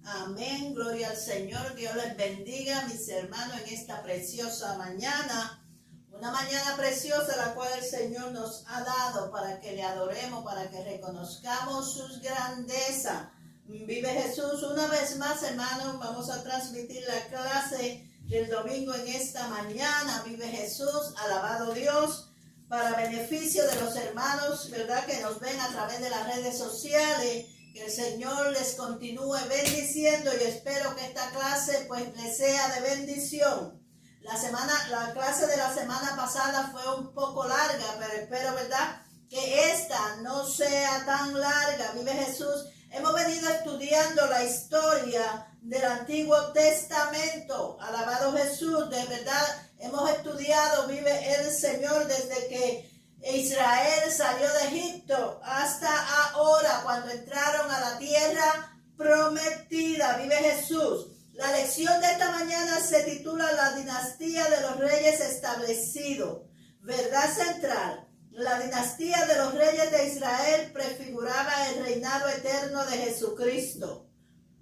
Amén, gloria al Señor. Dios les bendiga, mis hermanos, en esta preciosa mañana. Una mañana preciosa la cual el Señor nos ha dado para que le adoremos, para que reconozcamos sus grandezas. Vive Jesús. Una vez más, hermanos, vamos a transmitir la clase del domingo en esta mañana. Vive Jesús, alabado Dios, para beneficio de los hermanos, ¿verdad?, que nos ven a través de las redes sociales. Que el Señor les continúe bendiciendo y espero que esta clase pues les sea de bendición. La clase de la semana pasada fue un poco larga, pero espero, ¿verdad?, que esta no sea tan larga. Vive Jesús. Hemos venido estudiando la historia del Antiguo Testamento. Alabado Jesús, de verdad hemos estudiado, vive el Señor, desde que Israel salió de Egipto hasta ahora, cuando entraron a la tierra prometida. Vive Jesús. La lección de esta mañana se titula La dinastía de los reyes establecidos. Verdad central. La dinastía de los reyes de Israel prefiguraba el reinado eterno de Jesucristo.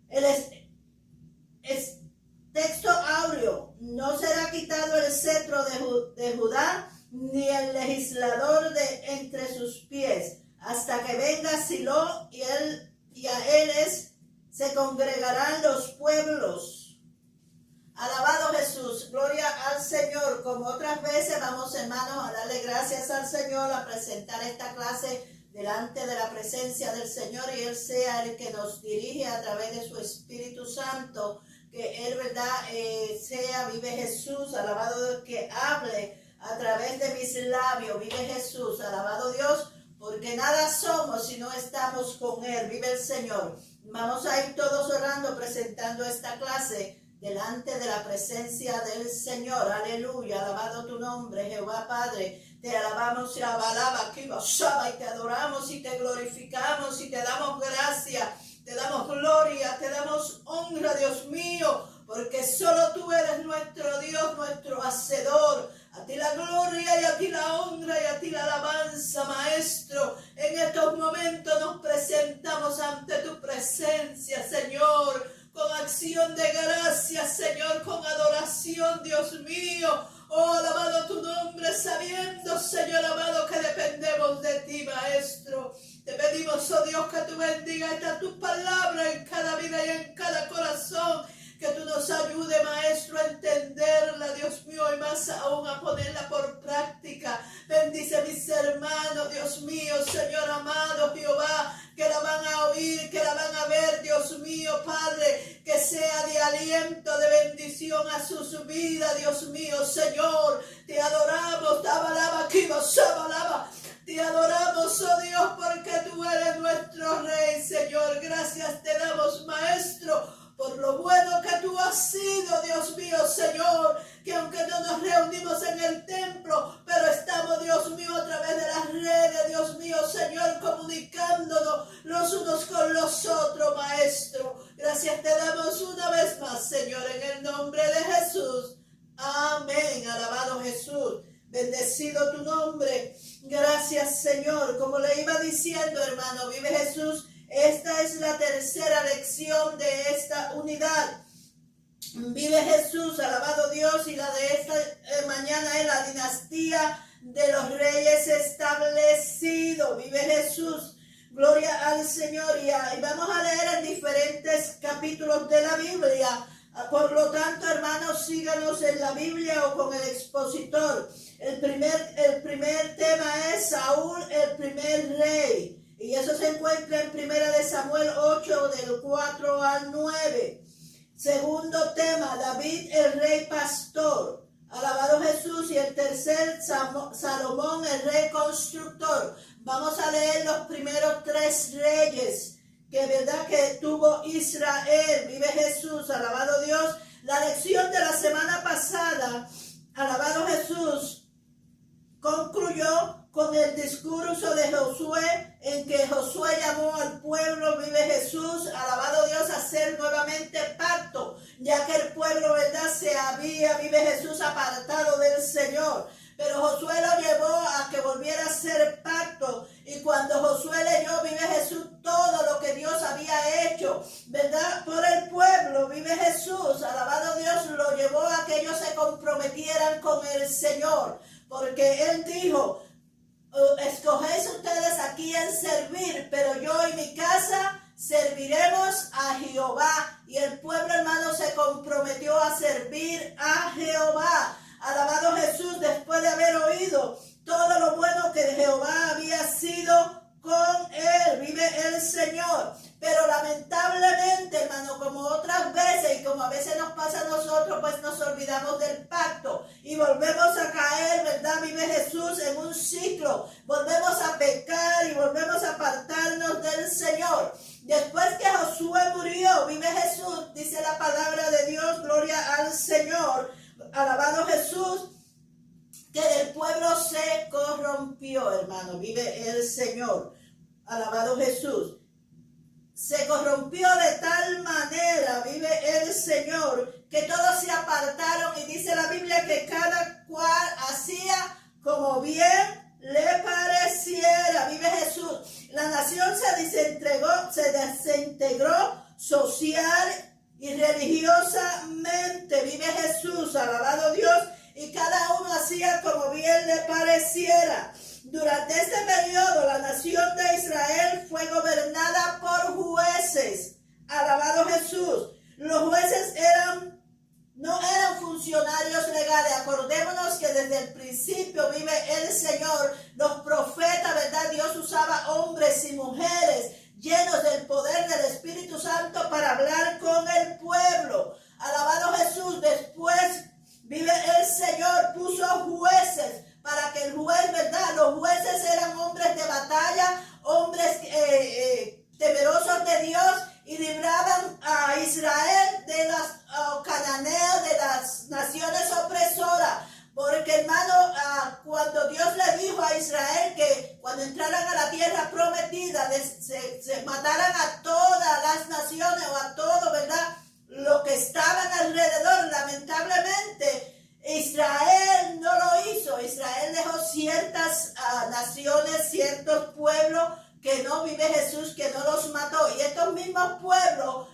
El texto áureo: no será quitado el cetro de Judá, ni el legislador de entre sus pies, hasta que venga Silo, y a él se congregarán los pueblos. Alabado Jesús, gloria al Señor. Como otras veces, vamos, hermanos, a darle gracias al Señor, a presentar esta clase delante de la presencia del Señor, y Él sea el que nos dirige a través de su Espíritu Santo, que Él, verdad, sea, vive Jesús, alabado Dios, que hable a través de mis labios. Vive Jesús, alabado Dios, porque nada somos si no estamos con Él. Vive el Señor. Vamos a ir todos orando, presentando esta clase delante de la presencia del Señor. Aleluya, alabado tu nombre, Jehová Padre. Te alabamos y y te adoramos y te glorificamos y te damos gracia, te damos gloria, te damos honra, Dios mío, porque solo tú eres nuestro Dios, nuestro Hacedor. A ti la gloria y a ti la honra y a ti la alabanza, Maestro. En estos momentos nos presentamos ante tu presencia, Señor, con acción de gracias, Señor, con adoración, Dios mío. Oh, alabado tu nombre, sabiendo, Señor amado, que dependemos de ti, Maestro. Te pedimos, oh Dios, que tú bendiga esta tu palabra en cada vida y en cada corazón. Que tú nos ayudes, Maestro, a entenderla, Dios mío, y más aún a ponerla por práctica. Bendice a mis hermanos, Dios mío, Señor amado, Jehová, que la van a oír, que la van a ver, Dios mío, Padre, que sea de aliento, de bendición a sus vidas, Dios mío, Señor. Te adoramos, te adoramos, oh Dios, porque tú eres nuestro Rey, Señor. Gracias te damos, Maestro, por lo bueno que tú has sido, Dios mío, Señor, que aunque no nos reunimos en el templo, pero estamos, Dios mío, a través de las redes, Dios mío, Señor, comunicándonos los unos con los otros, Maestro. Gracias te damos una vez más, Señor, en el nombre de Jesús. Amén. Alabado Jesús. Bendecido tu nombre. Gracias, Señor. Como le iba diciendo, hermano, vive Jesús. Esta es la tercera lección de esta unidad. Vive Jesús, alabado Dios, y la de esta mañana es la dinastía de los reyes establecido. Vive Jesús, gloria al Señor. Y vamos a leer en diferentes capítulos de la Biblia. Por lo tanto, hermanos, síganos en la Biblia o con el expositor. El primer tema es Saúl, el primer rey. Y eso se encuentra en 1 Samuel 8, del 4 al 9. Segundo tema, David, el rey pastor. Alabado Jesús. Y el tercer, Salomón, el rey constructor. Vamos a leer los primeros 3 reyes que verdad que tuvo Israel. Vive Jesús, alabado Dios. La lección de la semana pasada, alabado Jesús, concluyó con el discurso de Josué, en que Josué llamó al pueblo, vive Jesús, alabado Dios, a hacer nuevamente pacto, ya que el pueblo, verdad, se había, vive Jesús, apartado del Señor. Pero Josué lo llevó a que volviera a hacer pacto. Y cuando Josué leyó, vive Jesús, todo lo que Dios había hecho, ¿verdad?, por el pueblo, Señor, porque Él dijo, escogéis ustedes aquí en servir, pero yo y mi casa serviremos a Jehová. Y el pueblo, hermano, se comprometió a servir a Jehová. Alabado Jesús, después de haber oído todo lo bueno que Jehová había sido con él. Vive el Señor. Pero lamentablemente, hermano, como otras veces y como a veces nos pasa a nosotros, pues nos olvidamos del pacto y volvemos a caer, ¿verdad? Vive Jesús, en un ciclo. Volvemos a pecar y volvemos a apartarnos del Señor. Después que Josué murió, vive Jesús, dice la palabra de Dios, gloria al Señor. Alabado Jesús, que el pueblo se corrompió, hermano. Vive el Señor. Alabado Jesús. Se corrompió de tal manera, vive el Señor, que todos se apartaron y dice la Biblia que cada cual hacía como bien le pareciera. Vive Jesús. La nación se desintegró social y religiosamente. Vive Jesús, alabado Dios, y cada uno hacía como bien le pareciera. Durante este periodo, la nación de Israel fue gobernada por jueces. Alabado Jesús. Los jueces no eran funcionarios legales. Acordémonos que desde el principio, vive el Señor, los profetas, ¿verdad? Dios usaba hombres y mujeres llenos del poder del Espíritu Santo para hablar con el pueblo. Alabado Jesús. Después, vive el Señor, puso jueces para que el juez, ¿verdad? Los jueces eran hombres de batalla, hombres temerosos de Dios, y libraban a Israel de los cananeos, de las naciones opresoras. Porque, hermano, cuando Dios le dijo a Israel que cuando entraran a la tierra prometida, se mataran a todas las naciones o a todo, ¿verdad?, lo que estaban alrededor, lamentablemente, Israel no lo hizo. Israel dejó ciertas naciones, ciertos pueblos que no, vive Jesús, que no los mató. Y estos mismos pueblos,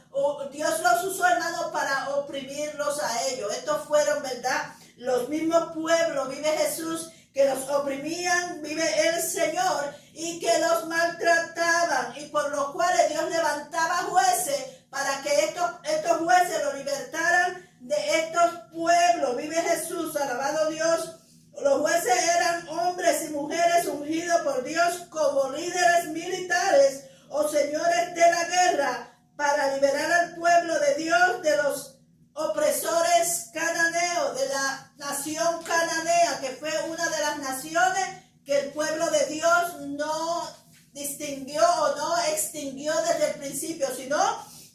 Dios los usó, hermano, para oprimirlos a ellos. Estos fueron, ¿verdad?, los mismos pueblos, vive Jesús, que los oprimían, vive el Señor, y que los maltrataban, y por los cuales Dios levantaba jueces para que estos jueces los libertaran de estos pueblos. Vive Jesús, alabado Dios. Los jueces eran hombres y mujeres ungidos por Dios como líderes militares o señores de la guerra para liberar al pueblo de Dios de los opresores cananeos, de la nación cananea, que fue una de las naciones que el pueblo de Dios no distinguió o no extinguió desde el principio, sino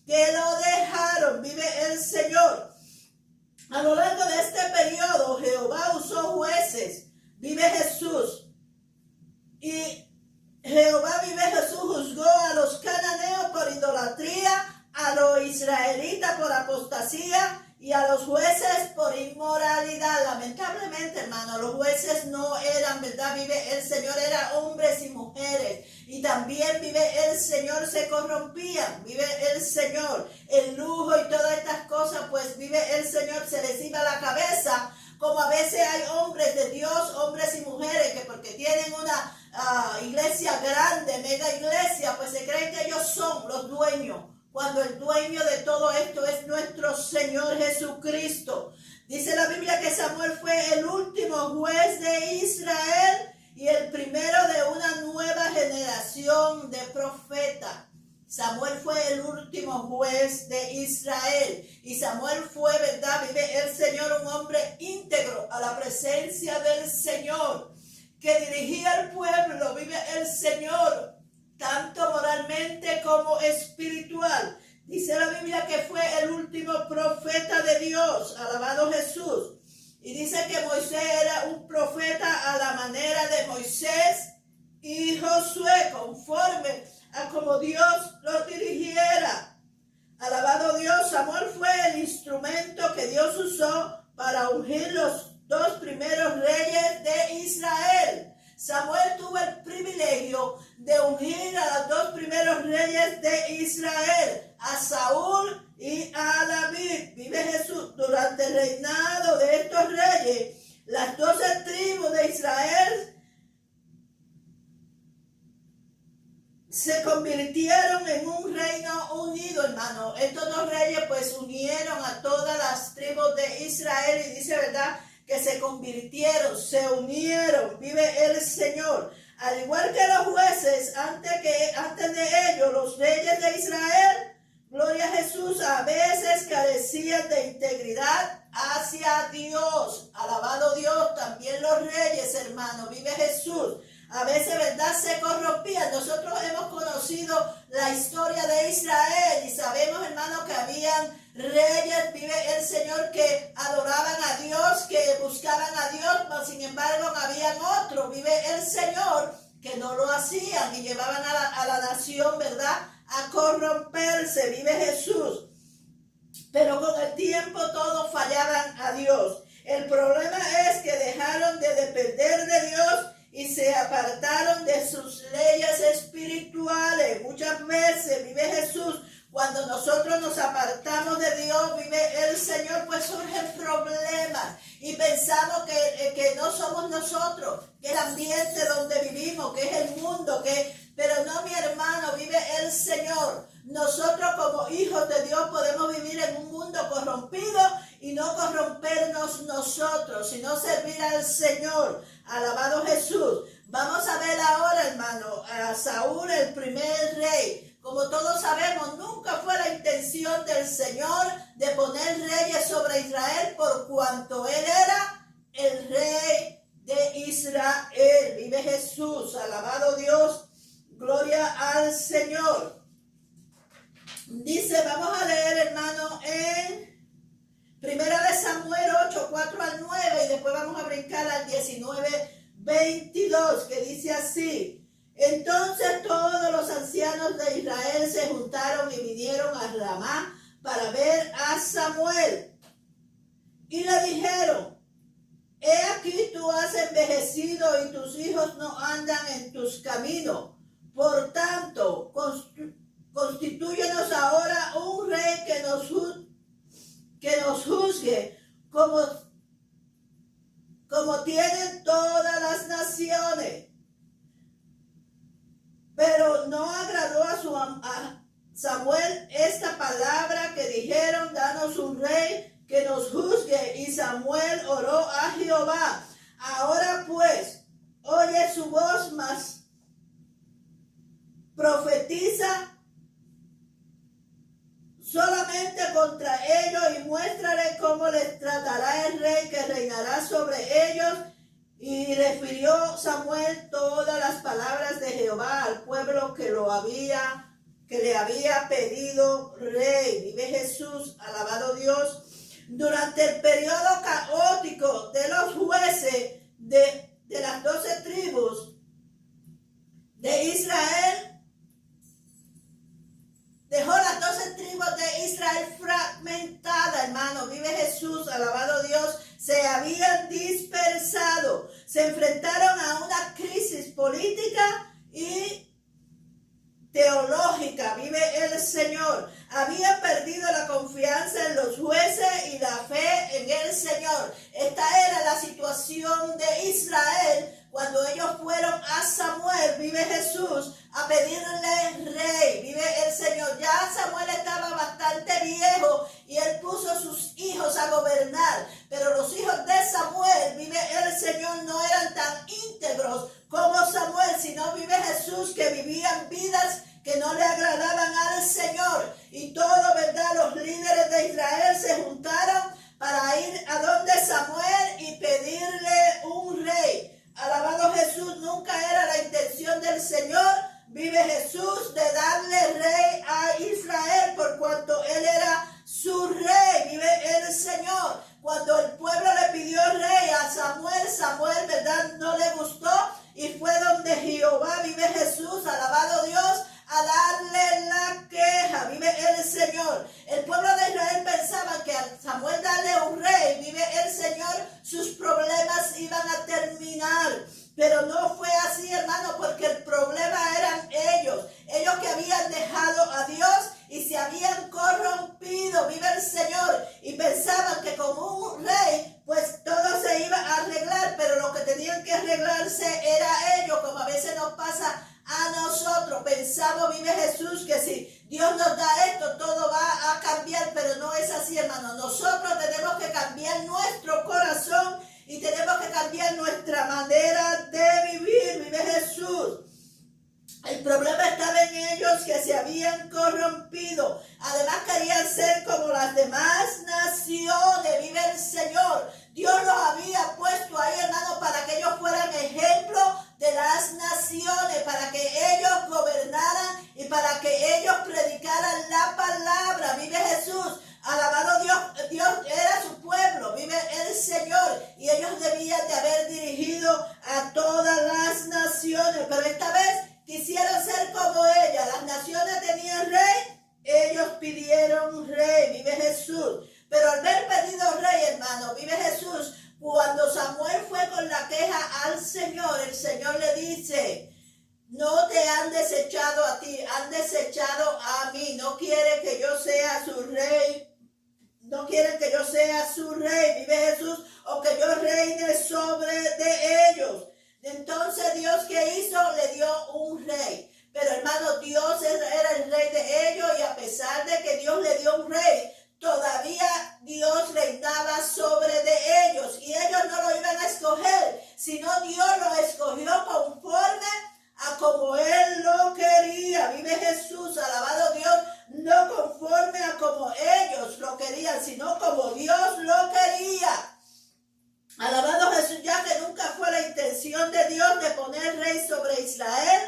que lo dejaron. Vive el Señor. A lo largo de este periodo, Jehová usó jueces. Vive Jesús. Y Jehová, vive Jesús, juzgó a los cananeos por idolatría, a los israelitas por apostasía y a los jueces por inmoralidad. Lamentablemente, hermano, los jueces no eran, ¿verdad? Vive el Señor, eran hombres y mujeres. Y también, vive el Señor, se corrompían. Vive el Señor. El lujo y todas estas cosas, pues vive el Señor, se les iba la cabeza. Como a veces hay hombres de Dios, hombres y mujeres, que porque tienen una iglesia grande, mega iglesia, pues se creen que ellos son los dueños, cuando el dueño de todo esto es nuestro Señor Jesucristo. Dice la Biblia que Samuel fue el último juez de Israel y el primero de una nueva generación de profetas. Samuel fue el último juez de Israel. Y Samuel fue, ¿verdad? Vive el Señor, un hombre íntegro a la presencia del Señor, que dirigía al pueblo. Vive el Señor, tanto moralmente como espiritual. Dice la Biblia que fue el último profeta de Dios. Alabado Jesús. Y dice que Moisés era un profeta a la manera de Moisés y Josué, conforme a como Dios los dirigiera. Alabado Dios. Samuel fue el instrumento que Dios usó para ungir los dos primeros reyes de Israel. Samuel tuvo el privilegio de ungir a los dos primeros reyes de Israel, a Saúl y a David. Vive Jesús. Durante el reinado de estos reyes, las 12 esto, hermano, estos dos reyes pues unieron a todas las tribus de Israel y dice, ¿verdad?, que se convirtieron, se unieron, vive el Señor. Al igual que los jueces, antes de ellos, los reyes de Israel, gloria a Jesús, a veces carecían de integridad hacia Dios. Alabado Dios, también los reyes, hermano, vive Jesús. A veces, ¿verdad?, se corrompían. Nosotros hemos conocido la historia de Israel y sabemos, hermano, que habían reyes, vive el Señor, que adoraban a Dios, que buscaban a Dios, pero sin embargo habían otros, vive el Señor, que no lo hacían y llevaban a la nación, ¿verdad?, a corromperse, vive Jesús. Pero con el tiempo todos fallaban a Dios. El problema es que dejaron de depender de Dios y se apartaron de sus leyes espirituales. Muchas veces, vive Jesús, cuando nosotros nos apartamos de Dios, vive el Señor, pues surgen problemas y pensamos que no somos nosotros, que el ambiente donde vivimos, que es el mundo, pero no, mi hermano, vive el Señor. Nosotros como hijos de Dios podemos vivir en un mundo corrompido y no corrompernos nosotros, sino servir al Señor. Alabado Jesús. Vamos a ver ahora, hermano, a Saúl, el primer rey. Como todos sabemos, nunca fue la intención del Señor de poner reyes sobre Israel por cuanto él era el rey de Israel. Vive Jesús, alabado Dios, gloria al Señor. Dice, vamos a leer, hermano, en Primera de Samuel 8, 4 al 9 y después vamos a brincar al 19, 22, que dice así. Entonces todos los ancianos de Israel se juntaron y vinieron a Ramá para ver a Samuel. Y le dijeron, he aquí tú has envejecido y tus hijos no andan en tus caminos. Por tanto, constitúyenos ahora un rey que nos juzgue como tienen todas las naciones. Pero no agradó a Samuel esta palabra que dijeron, danos un rey que nos juzgue. Y Samuel oró a Jehová. Ahora pues, oye su voz, mas profetiza solamente contra ellos y muéstrale cómo les tratará el rey que reinará sobre ellos. Y refirió Samuel todas las palabras de Jehová al pueblo que le había pedido rey. Vive Jesús, alabado Dios. Durante el periodo caótico de los jueces de las 12 tribus de Israel, dejó las 12 tribus de Israel fragmentadas, hermano. Vive Jesús, alabado Dios. Se habían dispersado. Se enfrentaron a una crisis política y teológica. Vive el Señor. Habían perdido la confianza en los jueces y la fe en el Señor. Esta era la situación de Israel cuando ellos fueron a Samuel, vive Jesús, a pedirle rey, vive el Señor. Ya Samuel estaba bastante viejo y él puso a sus hijos a gobernar, pero los hijos de Samuel, vive el Señor, no eran tan íntegros como Samuel, sino vive Jesús, que vivían vidas que no le agradaban al Señor. Y todo, ¿verdad?, los líderes de Israel se juntaron para ir a donde Samuel y pedirle un rey. Alabado Jesús, nunca era la intención del Señor, vive Jesús, de darle rey a Israel. corrompidos. Además querían ser como las demás naciones. Vive el Señor. Dios los había puesto ahí, hermano, para que ellos fueran ejemplo de las naciones, para que ellos gobernaran y para que ellos predicaran la palabra. Vive Jesús. Alabado Dios, Dios era su pueblo, vive el Señor, y ellos debían de haber dirigido a todas las naciones, pero esta vez quisieron ser como ella. Las naciones tenían rey, ellos pidieron rey, vive Jesús. Pero al haber pedido rey, hermano, vive Jesús, cuando Samuel fue con la queja al Señor, el Señor le dice: no te han desechado a ti, han desechado a mí. No quiere que yo sea su rey. No quieren que yo sea su rey, vive Jesús, o que yo reine sobre de ellos. Entonces Dios, ¿qué hizo? Le dio un rey. Pero hermano, Dios era el rey de ellos, y a pesar de que Dios le dio un rey, todavía Dios reinaba sobre de ellos. Y ellos no lo iban a escoger, sino Dios lo escogió conforme a como Él lo quería. Vive Jesús, alabado Dios, no conforme a como ellos lo querían, sino como Dios lo quería. Alabado Jesús, ya que nunca fue la intención de Dios de poner rey sobre Israel,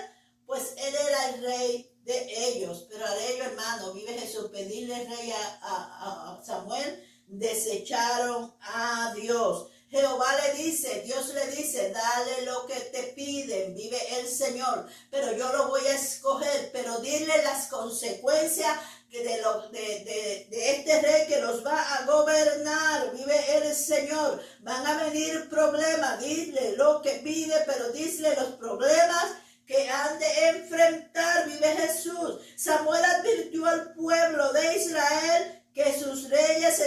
pues Él era el rey de ellos. Pero al ellos, hermano, vive Jesús, pedirle rey a Samuel, desecharon a Dios. Jehová le dice, Dios le dice: dale lo que te piden, vive el Señor, pero yo lo voy a escoger. Pero dile las consecuencias de este rey que los va a gobernar, vive el Señor. Van a venir problemas, dile lo que pide, pero dile los problemas que han de enfrentar, vive Jesús. Samuel advirtió al pueblo de Israel que sus reyes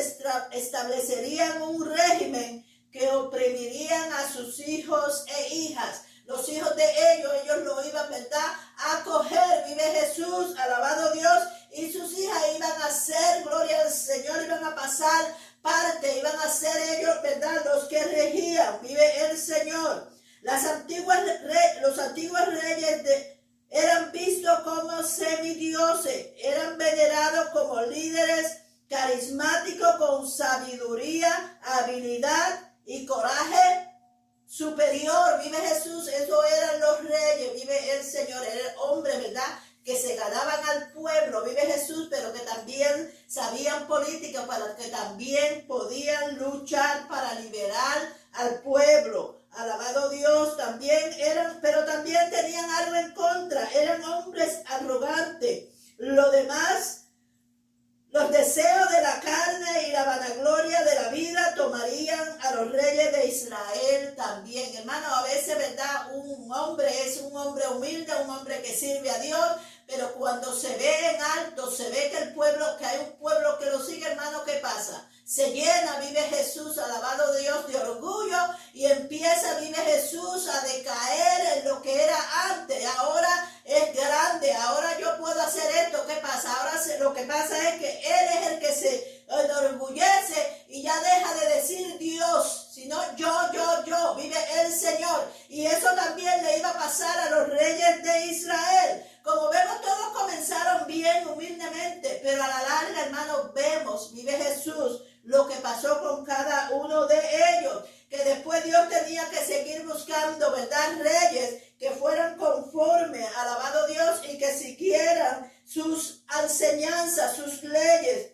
establecerían un régimen que oprimirían a sus hijos e hijas. Los hijos de ellos lo iban, ¿verdad?, a coger, vive Jesús, alabado Dios, y sus hijas iban a ser, gloria al Señor, iban a pasar parte, iban a ser ellos, ¿verdad?, los que regían, vive el Señor. Los antiguos reyes eran vistos como semidioses, eran venerados como líderes carismáticos con sabiduría, habilidad y coraje superior, vive Jesús. Eso eran los reyes, vive el Señor. Era el hombre, ¿verdad?, que se ganaban al pueblo, vive Jesús, pero que también sabían política, para que también podían luchar para liberar al pueblo. Alabado Dios, también pero también tenían algo en contra, eran hombres arrogantes. Lo demás, los deseos de la carne y la vanagloria de la vida tomarían a los reyes de Israel también. Hermano, a veces, ¿verdad?, un hombre es un hombre humilde, un hombre que sirve a Dios, pero cuando se ve en alto, se ve que hay un pueblo que lo sigue, hermano, ¿qué pasa? Se llena, vive Jesús, alabado Dios, de orgullo, y empieza, vive Jesús, a decaer en lo que era antes. Ahora es grande, ahora yo puedo hacer esto. ¿Qué pasa? Ahora lo que pasa es que Él es el que se enorgullece y ya deja de decir Dios, sino yo, vive el Señor. Y eso también le iba a pasar a los reyes de Israel. Como vemos, todos comenzaron bien, humildemente, pero a la larga, hermanos, vemos, vive Jesús, lo que pasó con cada uno de ellos, que después Dios tenía que seguir buscando, ¿verdad?, reyes que fueran conforme, alabado Dios, y que siguieran sus enseñanzas, sus leyes.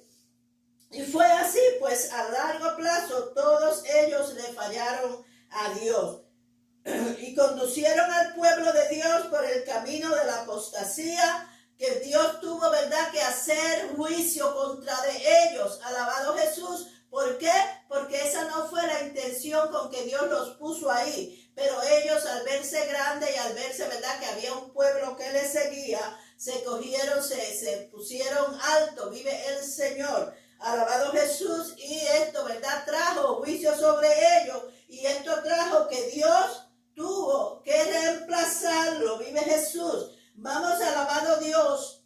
Y fue así, pues a largo plazo todos ellos le fallaron a Dios y conducieron al pueblo de Dios por el camino de la apostasía, que Dios tuvo, ¿verdad?, que hacer juicio contra de ellos. Alabado Jesús. ¿Por qué? Porque esa no fue la intención con que Dios los puso ahí. Pero ellos, al verse grandes y al verse, ¿verdad?, que había un pueblo que les seguía, se pusieron alto, vive el Señor. Alabado Jesús. Y esto, ¿verdad?, trajo juicio sobre ellos. Y esto trajo que Dios tuvo que reemplazarlo, vive Jesús. Vamos, alabado Dios,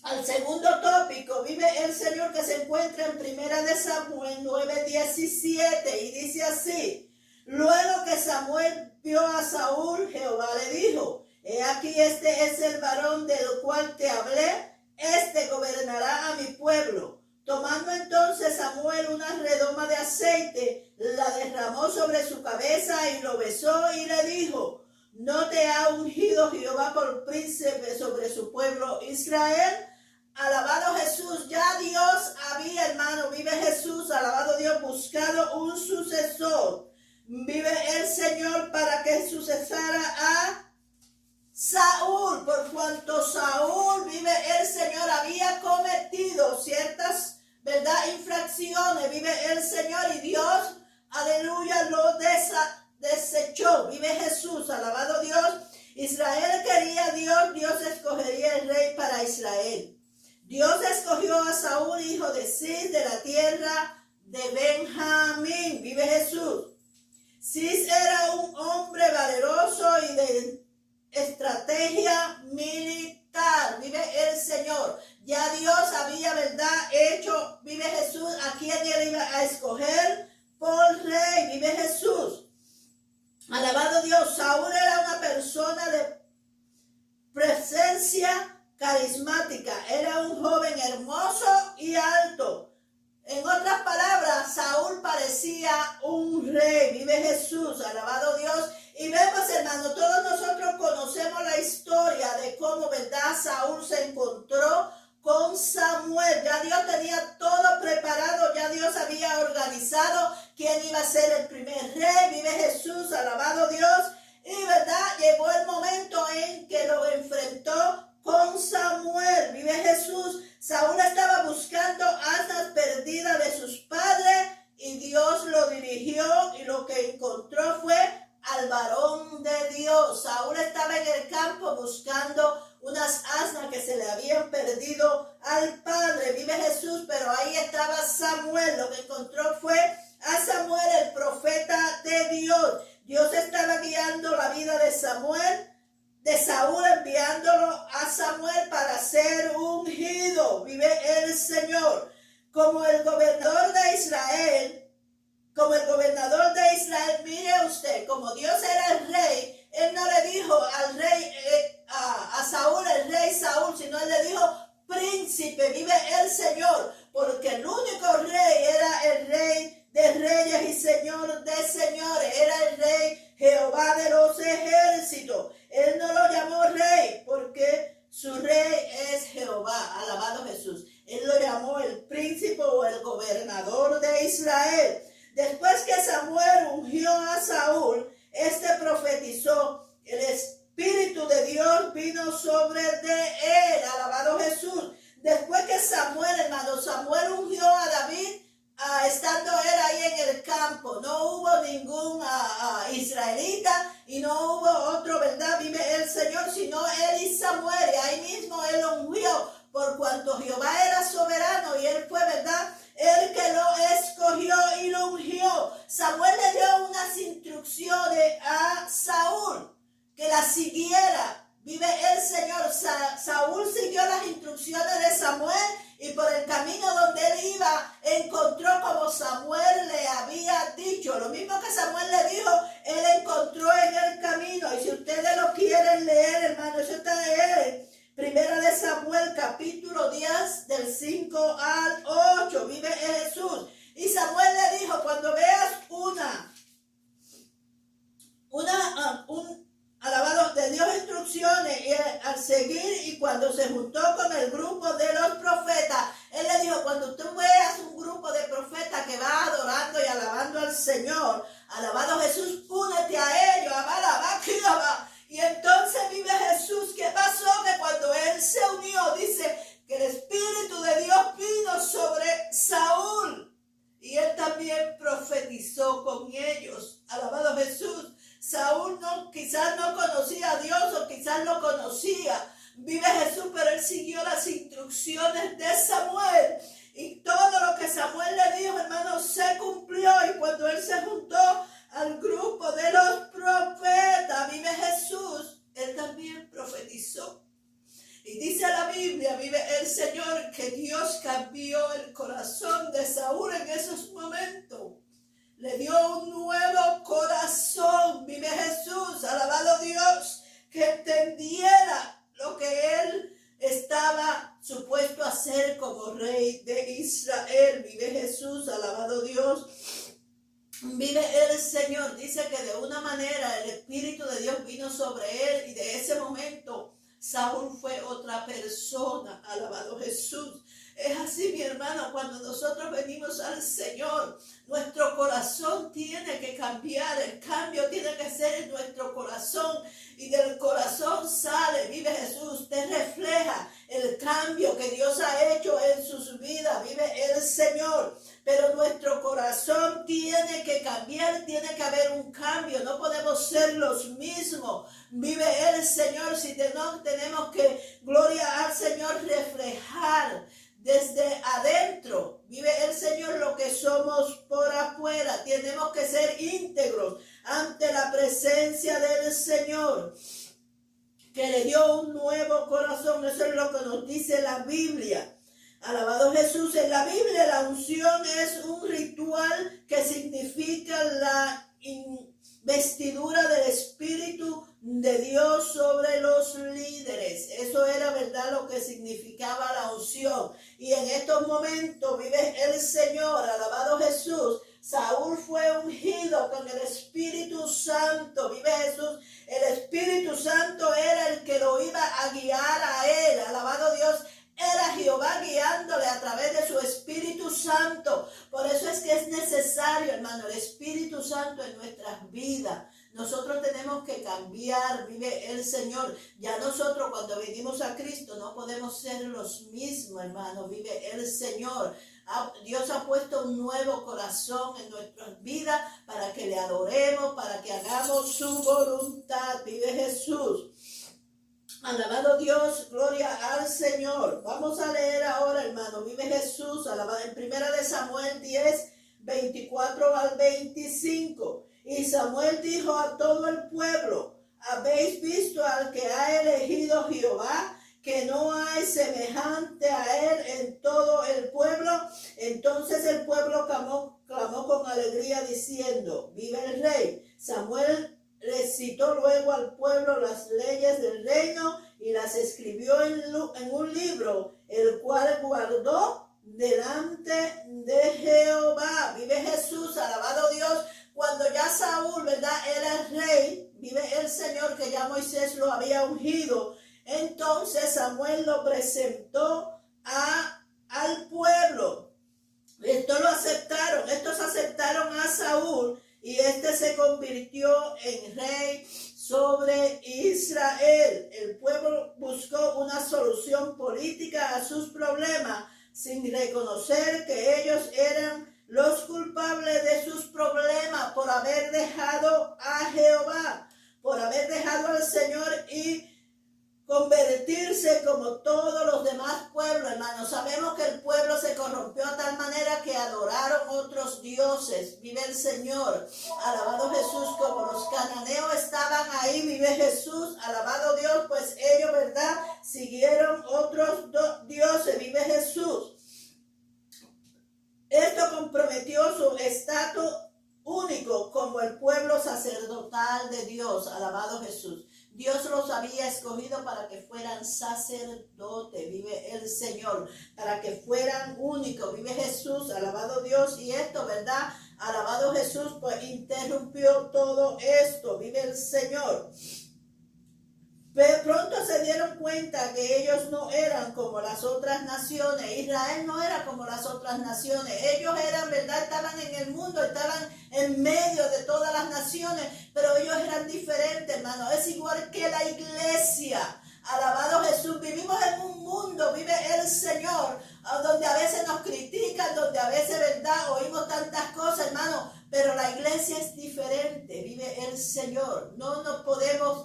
al segundo tópico, vive el Señor, que se encuentra en 1 Samuel 9:17, y dice así: luego que Samuel vio a Saúl, Jehová le dijo: he aquí, este es el varón del cual te hablé. este gobernará a mi pueblo. Tomando entonces Samuel una redoma de aceite, la derramó sobre su cabeza y lo besó y le dijo: ¿no te ha ungido Jehová por príncipe sobre su pueblo Israel? Alabado Jesús, ya Dios había, hermano, vive Jesús, alabado Dios, buscado un sucesor. Vive el Señor para que sucesara a Saúl, por cuanto Saúl, vive el Señor, había cometido ciertas, ¿verdad?, infracciones, vive el Señor, y Dios, aleluya, lo desechó. Vive Jesús, alabado Dios. Israel quería a Dios, Dios escogería el rey para Israel. Dios escogió a Saúl, hijo de Cis, de la tierra de Benjamín. Vive Jesús. Cis era un hombre valeroso y de estrategia militar. Vive el Señor. Ya Dios había, ¿verdad?, hecho, vive Jesús, a quien él iba a escoger por rey. Vive Jesús. Alabado Dios. Saúl era una persona de presencia carismática. Era un joven hermoso y alto. En otras palabras, Saúl parecía un rey. Vive Jesús, alabado Dios. Y vemos, hermano, todos nosotros conocemos la historia de cómo, ¿verdad?, Saúl se encontró con Samuel. Ya Dios tenía todo preparado, ya Dios había organizado quién iba a ser el primer rey. Vive Jesús, alabado Dios. Y, ¿verdad?, llegó el momento en que lo enfrentó con Samuel. Vive Jesús. Saúl estaba buscando asnas perdidas de sus padres y Dios lo dirigió, y lo que encontró fue al varón de Dios. Saúl estaba en el campo buscando unas asnas que se le habían perdido al padre. Vive Jesús. Pero ahí estaba Samuel. Lo que encontró fue a Samuel, el profeta de Dios. Dios estaba guiando la vida de Samuel, de Saúl, enviándolo a Samuel para ser ungido. Vive el Señor. Como el gobernador de Israel, mire usted, como Dios era el rey, él no le dijo al rey, a Saúl, el rey Saúl, sino él le dijo príncipe. Vive el Señor, porque el único rey era el rey de reyes y señor de señores. Era el rey Jehová de los ejércitos. Él no lo llamó rey porque su rey es Jehová. Alabado Jesús. Él lo llamó el príncipe o el gobernador de Israel. Después que Samuel ungió a Saúl, este profetizó. El Espíritu de Dios vino sobre de él. Alabado Jesús. Después que Samuel, hermano, Samuel ungió a David, estando él ahí en el campo. No hubo ningún israelita y no hubo otro, ¿verdad?, vive el Señor, sino él y Samuel. Y ahí mismo él lo ungió, por cuanto Jehová era soberano y él fue, ¿verdad?, el que lo escogió y lo ungió. Samuel le dio unas instrucciones a Saúl que las siguiera. Vive el Señor. Saúl siguió las instrucciones de Samuel, y por el camino donde él iba encontró como Samuel le había dicho. Lo mismo que Samuel le dijo, él encontró en el camino. Y si ustedes lo quieren leer, hermano, eso está en Primera de Samuel, capítulo 10, del 5 al 8. Vive Jesús. Y Samuel le dijo: cuando veas alabado de Dios instrucciones, y al seguir, y cuando se juntó con el grupo de los profetas, él le dijo: cuando tú veas un grupo de profetas que va adorando y alabando al Señor, alabado Jesús, únete a ellos. Y entonces, vive Jesús, ¿qué pasó? Que cuando él se unió, dice que el Espíritu de Dios vino sobre Saúl, y él también profetizó con ellos. Alabado Jesús. Saúl quizás no conocía a Dios, o quizás lo conocía. Vive Jesús, pero él siguió las instrucciones de Samuel. Y todo lo que Samuel le dijo, hermano, se cumplió. Y cuando él se juntó al grupo de los profetas, vive Jesús, él también profetizó. Y dice la Biblia, vive el Señor, que Dios cambió el corazón de Saúl en esos momentos. Le dio un nuevo corazón. Vive Jesús, alabado Dios, que entendiera lo que él estaba supuesto a ser como rey de Israel. Vive Jesús, alabado Dios. Vive el Señor. Dice que de una manera el Espíritu de Dios vino sobre él y de ese momento Saúl fue otra persona. Alabado Jesús. Es así, mi hermano, cuando nosotros venimos al Señor, nuestro corazón tiene que cambiar. El cambio tiene que ser en nuestro corazón. Y del corazón sale, vive Jesús, te refleja el cambio que Dios ha hecho en sus vidas. Vive el Señor. Pero nuestro corazón tiene que cambiar, tiene que haber un cambio. No podemos ser los mismos. Vive el Señor. Si no tenemos que, gloria al Señor, reflejar desde adentro. Vive el Señor lo que somos por afuera. Tenemos que ser íntegros ante la presencia del Señor, que le dio un nuevo corazón. Eso es lo que nos dice la Biblia. Alabado Jesús. En la Biblia la unción es un ritual que significa la investidura del Espíritu de Dios sobre los líderes. Eso era, verdad, lo que significaba la unción. Y en estos momentos vive el Señor, alabado Jesús. Saúl fue ungido con el Espíritu Santo. Vive Jesús. El Espíritu Santo era el que lo iba a guiar a él. Alabado Dios. Era Jehová guiándole a través de su Espíritu Santo. Por eso es que es necesario, hermano, el Espíritu Santo en nuestras vidas. Nosotros tenemos que cambiar, vive el Señor. Ya nosotros cuando venimos a Cristo no podemos ser los mismos, hermano, vive el Señor. Dios ha puesto un nuevo corazón en nuestras vidas para que le adoremos, para que hagamos su voluntad. Vive Jesús. Alabado Dios, gloria al Señor. Vamos a leer ahora, hermano, vive Jesús, alabado, en 1 Samuel 10, 24 al 25. Y Samuel dijo a todo el pueblo: ¿habéis visto al que ha elegido Jehová? Que no hay semejante a él en todo el pueblo. Entonces el pueblo clamó con alegría diciendo: vive el rey. Samuel recitó luego al pueblo las leyes del reino y las escribió en un libro, el cual guardó delante de Jehová. Vive Jesús, alabado Dios. Cuando ya Saúl, verdad, era el rey, vive el Señor, que ya Moisés lo había ungido. Entonces Samuel lo presentó al pueblo. Estos aceptaron a Saúl. Y este se convirtió en rey sobre Israel. El pueblo buscó una solución política a sus problemas sin reconocer que ellos eran los culpables de sus problemas por haber dejado a Jehová, por haber dejado al Señor y convertirse como todos los demás pueblos, hermanos. Sabemos que el pueblo se corrompió a tal manera que adoraron otros dioses. Vive el Señor, alabado Jesús. Como los cananeos estaban ahí, vive Jesús, alabado Dios, pues ellos, verdad, siguieron otros dioses. Vive Jesús. Esto comprometió su estatus único como el pueblo sacerdotal de Dios. Alabado Jesús. Dios los había escogido para que fueran sacerdotes, vive el Señor, para que fueran únicos, vive Jesús, alabado Dios. Y esto, ¿verdad? Alabado Jesús, pues interrumpió todo esto, vive el Señor. Pero pronto se dieron cuenta que ellos no eran como las otras naciones. Israel no era como las otras naciones. Ellos eran, ¿verdad? Estaban en el mundo, estaban en medio de todas las naciones, pero ellos eran diferentes, hermano. Es igual que la iglesia. Alabado Jesús. Vivimos en un mundo, vive el Señor, donde a veces nos critican, donde a veces, ¿verdad?, oímos tantas cosas, hermano. Pero la iglesia es diferente, vive el Señor. No nos podemos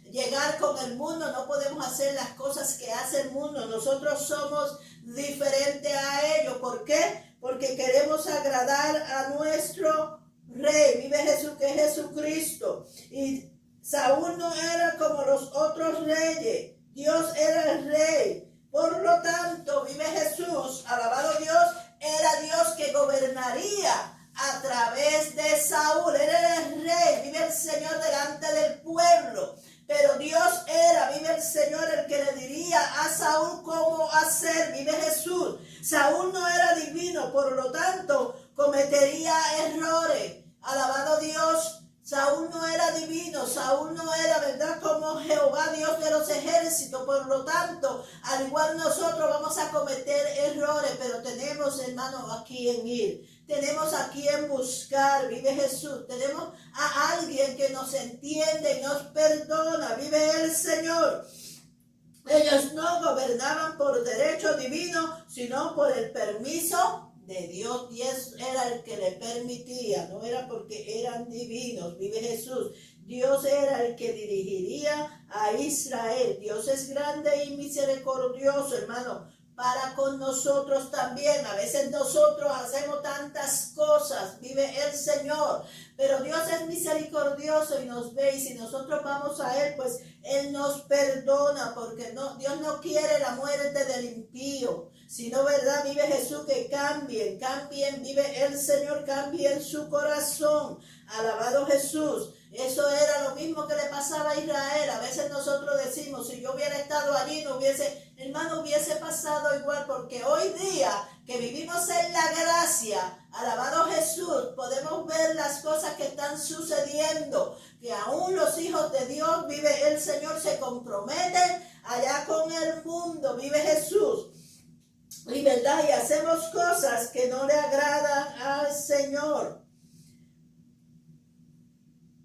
llegar con el mundo, no podemos hacer las cosas que hace el mundo. Nosotros somos diferentes a ellos. ¿Por qué? Porque queremos agradar a nuestro Rey. Vive Jesús, que es Jesucristo. Y Saúl no era como los otros reyes. Dios era el Rey. Por lo tanto, vive Jesús, alabado Dios, era Dios que gobernaría a través de Saúl. Él era el Rey, vive el Señor delante del pueblo. Pero Dios era, vive el Señor, el que le diría a Saúl: Saúl no era divino, por lo tanto, cometería errores. Alabado Dios. Saúl no era divino, Saúl no era, ¿verdad?, como Jehová, Dios de los ejércitos. Por lo tanto, al igual nosotros vamos a cometer errores, pero tenemos, hermanos, a quien ir. Tenemos a quien buscar, vive Jesús. Tenemos a alguien que nos entiende y nos perdona, vive el Señor. Ellos no gobernaban por derecho divino, sino por el permiso de Dios. Dios era el que le permitía, no era porque eran divinos, vive Jesús. Dios era el que dirigiría a Israel. Dios es grande y misericordioso, hermano, para con nosotros también. A veces nosotros hacemos tantas cosas, vive el Señor, pero Dios es misericordioso y nos ve, y si nosotros vamos a Él, pues Él nos perdona, porque Dios no quiere la muerte del impío, sino, ¿verdad?, vive Jesús, que cambien, vive el Señor, cambien su corazón. Alabado Jesús. Eso era lo mismo que le pasaba a Israel. A veces nosotros decimos, si yo hubiera estado allí, no hubiese, hermano, hubiese pasado igual, porque hoy día que vivimos en la gracia, alabado Jesús, podemos ver las cosas que están sucediendo, que aún los hijos de Dios, vive el Señor, se comprometen allá con el mundo, vive Jesús. Y verdad, y hacemos cosas que no le agradan al Señor.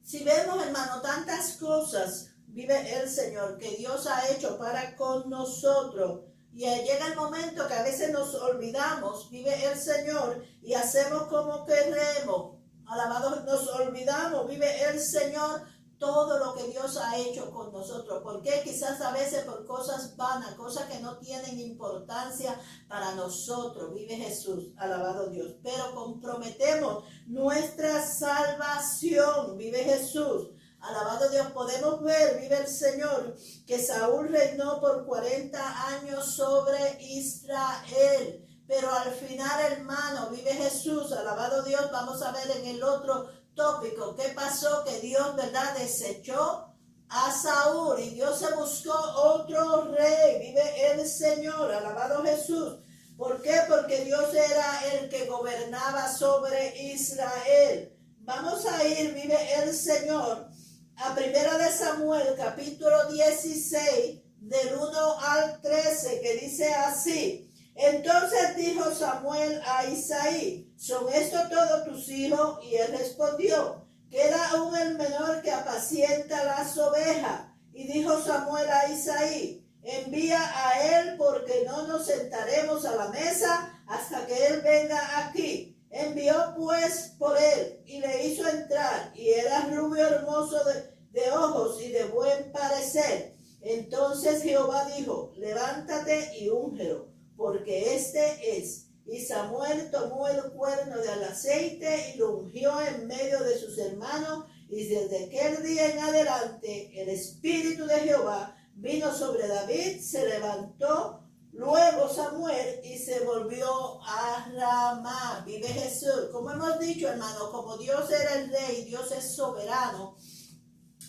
Si vemos, hermano, tantas cosas, vive el Señor, que Dios ha hecho para con nosotros, y llega el momento que a veces nos olvidamos, vive el Señor, y hacemos como queremos. Alabado, nos olvidamos, vive el Señor, todo lo que Dios ha hecho con nosotros. Porque quizás a veces por cosas vanas, cosas que no tienen importancia para nosotros, vive Jesús, alabado Dios. Pero comprometemos nuestra salvación, vive Jesús. Alabado Dios, podemos ver, vive el Señor, que Saúl reinó por 40 años sobre Israel. Pero al final, hermano, vive Jesús, alabado Dios. Vamos a ver en el otro tópico qué pasó, que Dios, ¿verdad?, desechó a Saúl y Dios se buscó otro rey, vive el Señor, alabado Jesús. ¿Por qué? Porque Dios era el que gobernaba sobre Israel. Vamos a ir, vive el Señor, a 1 de Samuel, capítulo 16, del 1 al 13, que dice así. Entonces dijo Samuel a Isaí, ¿son estos todos tus hijos? Y él respondió, queda aún el menor que apacienta las ovejas. Y dijo Samuel a Isaí, envía a él, porque no nos sentaremos a la mesa hasta que él venga aquí. Envió pues por él y le hizo entrar, y era rubio, hermoso de ojos y de buen parecer. Entonces Jehová dijo, levántate y úngelo, porque este es. Y Samuel tomó el cuerno del aceite y lo ungió en medio de sus hermanos, y desde aquel día en adelante el Espíritu de Jehová vino sobre David. Se levantó luego Samuel y se volvió a Ramá. Vive Jesús. Como hemos dicho, hermano, como Dios era el rey, Dios es soberano,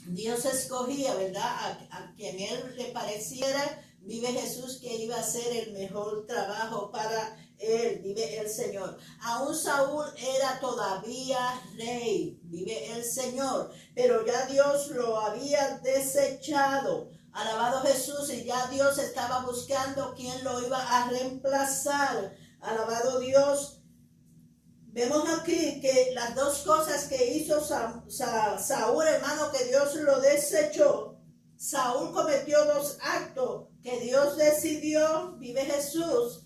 Dios escogía, ¿verdad?, a quien él le pareciera. Vive Jesús, que iba a hacer el mejor trabajo para él, vive el Señor. Aún Saúl era todavía rey, vive el Señor, pero ya Dios lo había desechado. Alabado Jesús, y ya Dios estaba buscando quién lo iba a reemplazar. Alabado Dios. Vemos aquí que las dos cosas que hizo Saúl, hermano, que Dios lo desechó. Saúl cometió dos actos que Dios decidió, vive Jesús,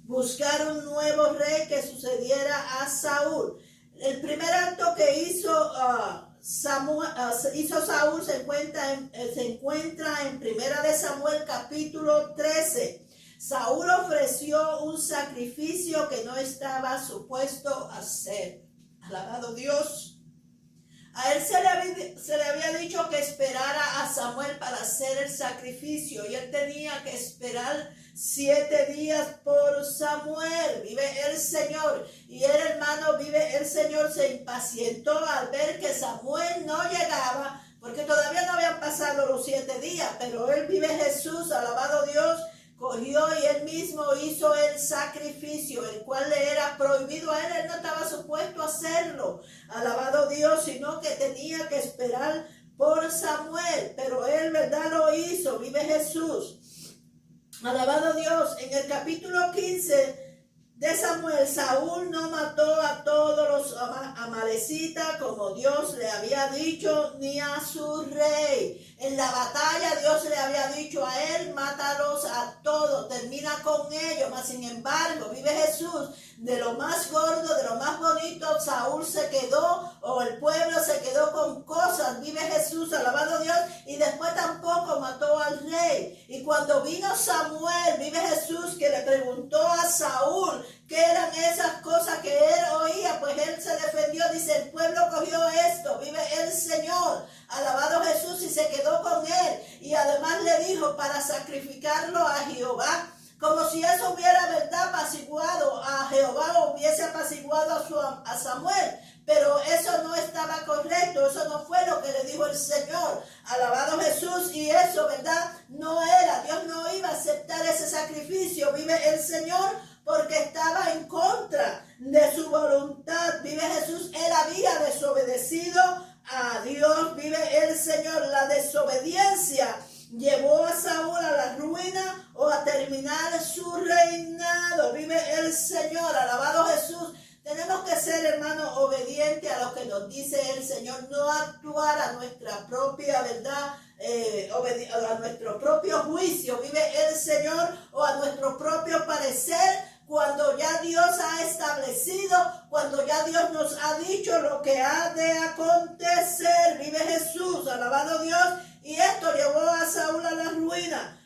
buscar un nuevo rey que sucediera a Saúl. El primer acto que hizo Saúl se encuentra en 1 de Samuel capítulo 13. Saúl ofreció un sacrificio que no estaba supuesto a hacer. Alabado Dios. A él se le había dicho que esperara a Samuel para hacer el sacrificio, y él tenía que esperar 7 días por Samuel. Vive el Señor. Y el hermano, vive el Señor, se impacientó al ver que Samuel no llegaba, porque todavía no habían pasado los 7 días, pero él, vive Jesús, alabado Dios, cogió y él mismo hizo el sacrificio, el cual le era prohibido a él. Él no estaba supuesto a hacerlo, alabado Dios, sino que tenía que esperar por Samuel, pero él, ¿verdad?, lo hizo. Vive Jesús. Alabado Dios. En el capítulo 15 de Samuel, Saúl no mató a todos los amalecitas como Dios le había dicho, ni a su rey. En la batalla Dios le había dicho a él, mátalos a todos, termina con ellos. Mas sin embargo, vive Jesús, de lo más gordo, de lo más bonito, Saúl se quedó, o el pueblo se quedó con cosas. Vive Jesús, alabado Dios, y después tampoco mató al rey. Y cuando vino Samuel, vive Jesús, que le preguntó a Saúl qué eran esas cosas que él oía, pues él se defendió, dice, el pueblo cogió esto, vive el Señor, alabado Jesús, y se quedó con él. Y además le dijo para sacrificarlo a Jehová, como si eso hubiera, ¿verdad?, apaciguado a Jehová, o hubiese apaciguado a Samuel. Pero eso no estaba correcto, eso no fue lo que le dijo el Señor, alabado Jesús, y eso, ¿verdad?, no era, Dios no iba a aceptar ese sacrificio, vive el Señor, porque estaba en contra de su voluntad. Vive Jesús, él había desobedecido a Dios. Vive el Señor. La desobediencia llevó a Saúl a la ruina o a terminar su reinado. Vive el Señor, alabado Jesús. Tenemos que ser, hermanos, obedientes a lo que nos dice el Señor, no actuar a nuestra propia verdad, a nuestro propio juicio, vive el Señor, o a nuestro propio parecer, cuando ya Dios ha establecido, cuando ya Dios nos ha dicho lo que ha de acontecer. Vive Jesús, alabado Dios, y esto llevó a Saúl a la ruina.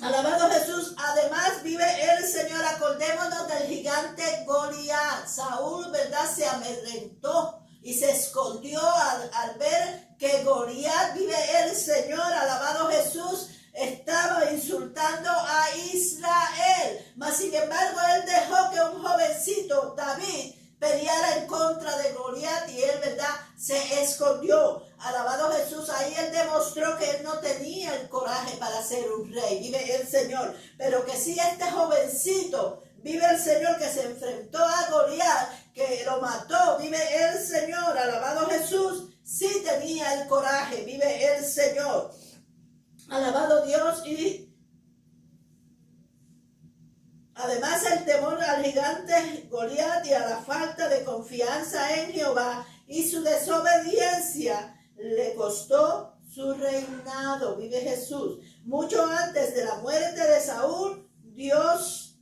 Alabado Jesús. Además vive el Señor. Acordémonos del gigante Goliat. Saúl, ¿verdad?, se amedrentó y se escondió al ver que Goliat, vive el Señor, alabado Jesús, estaba insultando a Israel. Mas sin embargo él dejó que un jovencito, David, peleara en contra de Goliat, y él, ¿verdad?, se escondió. Alabado Jesús. Ahí él demostró que él no tenía el coraje para ser un rey. Vive el Señor. Pero que sí, este jovencito, vive el Señor, que se enfrentó a Goliat, que lo mató, vive el Señor, alabado Jesús, sí tenía el coraje. Vive el Señor, alabado Dios. Y además el temor al gigante Goliat y a la falta de confianza en Jehová y su desobediencia le costó su reinado. Vive Jesús. Mucho antes de la muerte de Saúl, Dios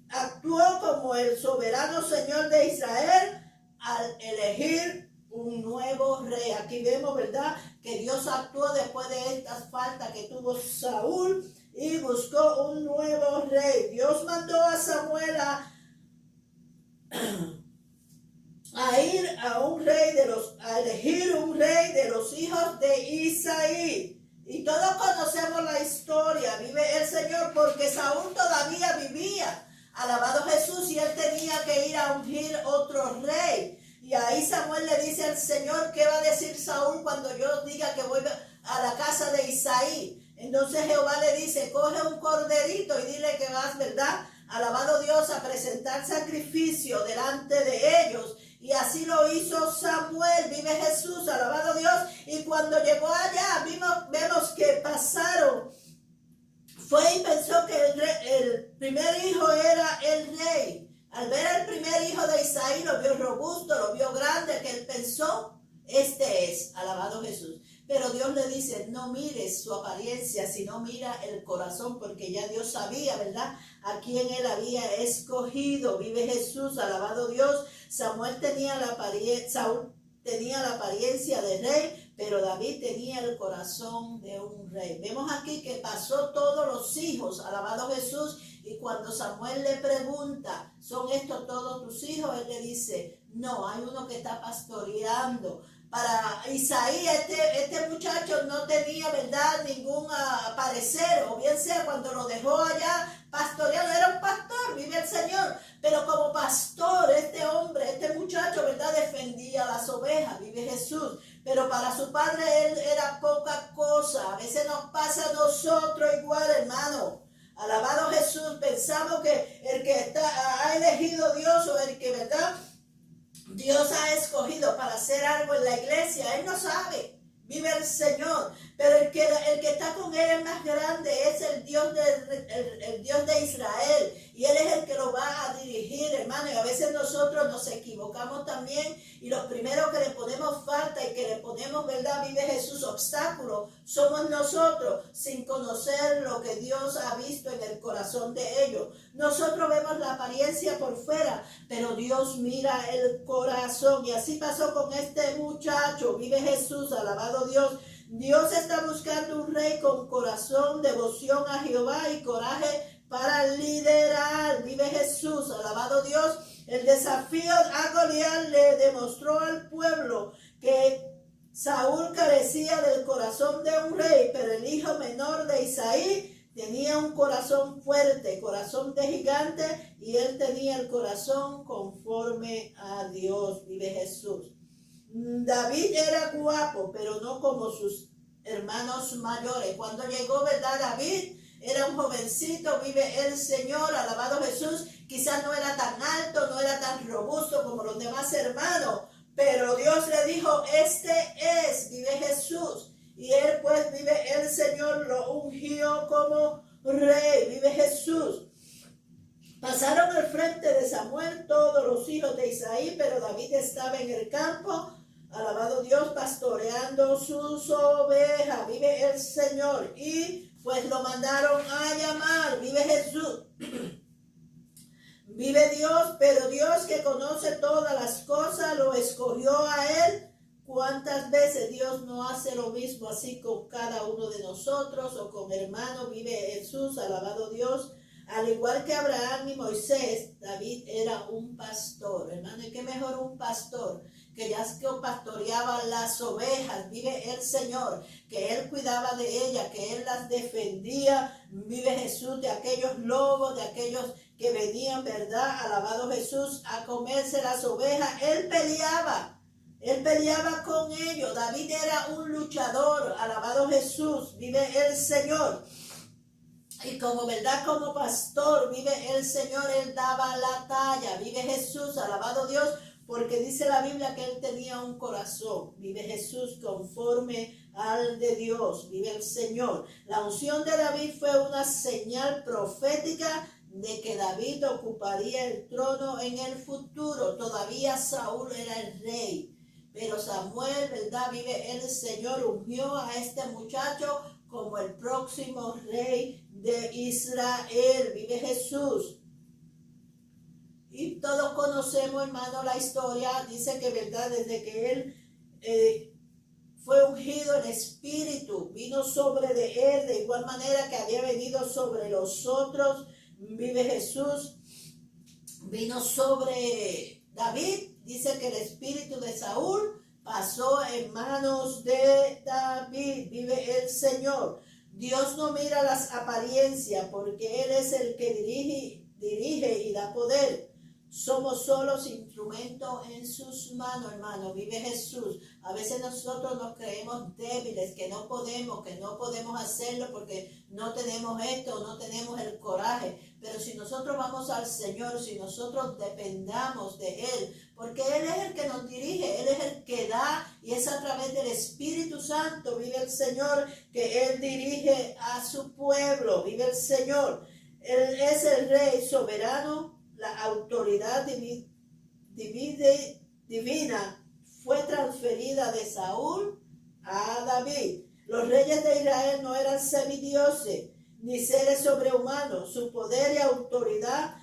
actuó como el soberano Señor de Israel al elegir un nuevo rey. Aquí vemos, ¿verdad?, que Dios actuó después de estas faltas que tuvo Saúl y buscó un nuevo rey. Dios mandó a Samuel a ir a elegir un rey de los hijos de Isaí. Y todos conocemos la historia, vive el Señor, porque Saúl todavía vivía, alabado Jesús, y él tenía que ir a ungir otro rey. Y ahí Samuel le dice al Señor, ¿qué va a decir Saúl cuando yo diga que voy a la casa de Isaí? Entonces Jehová le dice, coge un corderito y dile que vas, ¿verdad?, alabado Dios, a presentar sacrificio delante de ellos. Y así lo hizo Samuel. Vive Jesús, alabado Dios. Y cuando llegó allá, vemos que pasaron. Fue y pensó que el primer hijo era el rey. Al ver al primer hijo de Isaí, lo vio robusto, lo vio grande, que él pensó, este es, alabado Jesús. Pero Dios le dice, no mires su apariencia, sino mira el corazón, porque ya Dios sabía, ¿verdad?, a quién él había escogido. Vive Jesús, alabado Dios. Saúl tenía la apariencia de rey, pero David tenía el corazón de un rey. Vemos aquí que pasó todos los hijos, alabado Jesús, y cuando Samuel le pregunta, ¿son estos todos tus hijos?, él le dice, no, hay uno que está pastoreando. Para Isaí, este muchacho no tenía, ¿verdad?, ningún parecer, o bien sea cuando lo dejó allá pastoreando, era un pastor, vive el Señor, pero como pastor, este hombre, este muchacho, ¿verdad?, defendía las ovejas, vive Jesús, pero para su padre él era poca cosa. A veces nos pasa a nosotros igual, hermano. Alabado Jesús, pensamos que el que ha elegido Dios o el que, ¿verdad?, Dios ha escogido para hacer algo en la iglesia, Él no sabe. Vive el Señor, pero el que está con Él es más grande, es el Dios de Israel, y Él es el que lo va a dirigir, hermano. Y a veces nosotros nos equivocamos también, y los primeros que le ponemos falta y que le ponemos, ¿verdad?, vive Jesús, obstáculos, somos nosotros, sin conocer lo que Dios ha visto en el corazón de ellos. Nosotros vemos la apariencia por fuera, pero Dios mira el corazón, y así pasó con este muchacho. Vive Jesús, alabado Dios. Dios está buscando un rey con corazón, devoción a Jehová y coraje para liderar. Vive Jesús, alabado Dios. El desafío a Goliat le demostró al pueblo que Saúl carecía del corazón de un rey, pero el hijo menor de Isaí tenía un corazón fuerte, corazón de gigante, y él tenía el corazón conforme a Dios. Vive Jesús. David era guapo, pero no como sus hermanos mayores. Cuando llegó, ¿verdad?, David era un jovencito, vive el Señor, alabado Jesús. Quizás no era tan alto, no era tan robusto como los demás hermanos, pero Dios le dijo, este es, vive Jesús. Y él, pues, vive el Señor, lo ungió como rey. Vive Jesús. Pasaron al frente de Samuel todos los hijos de Isaí, pero David estaba en el campo, alabado Dios, pastoreando sus ovejas. Vive el Señor. Y pues lo mandaron a llamar. Vive Jesús. Vive Dios, pero Dios que conoce todas las cosas lo escogió a él. ¿Cuántas veces Dios no hace lo mismo así con cada uno de nosotros o con hermanos? Vive Jesús, alabado Dios. Al igual que Abraham y Moisés, David era un pastor, hermano. ¿Y qué mejor un pastor? Que ya que pastoreaba las ovejas, vive el Señor, que Él cuidaba de ellas, que Él las defendía. Vive Jesús, de aquellos lobos, de aquellos que venían, ¿verdad?, alabado Jesús, a comerse las ovejas. Él peleaba con ellos. David era un luchador, alabado Jesús, vive el Señor. Y como, ¿verdad?, como pastor, vive el Señor, Él daba la talla. Vive Jesús, alabado Dios, porque dice la Biblia que Él tenía un corazón. Vive Jesús conforme al de Dios. Vive el Señor. La unción de David fue una señal profética de que David ocuparía el trono en el futuro. Todavía Saúl era el rey, pero Samuel, ¿verdad?, vive el Señor, ungió a este muchacho como el próximo rey de Israel. Vive Jesús. Y todos conocemos, hermano, la historia. Dice que, ¿verdad?, desde que él fue ungido, el Espíritu vino sobre de él, de igual manera que había venido sobre los otros. Vive Jesús. Vino sobre David. Dice que el espíritu de Saúl pasó en manos de David. Vive el Señor. Dios no mira las apariencias, porque Él es el que dirige y da poder. Somos solos instrumentos en sus manos, hermano. Vive Jesús. A veces nosotros nos creemos débiles, que no podemos hacerlo porque no tenemos esto, no tenemos el coraje. Pero si nosotros vamos al Señor, si nosotros dependamos de Él, porque Él es el que nos dirige, Él es el que da, y es a través del Espíritu Santo, vive el Señor, que Él dirige a su pueblo. Vive el Señor. Él es el Rey soberano. La autoridad divina fue transferida de Saúl a David. Los reyes de Israel no eran semidioses ni seres sobrehumanos. Su poder y autoridad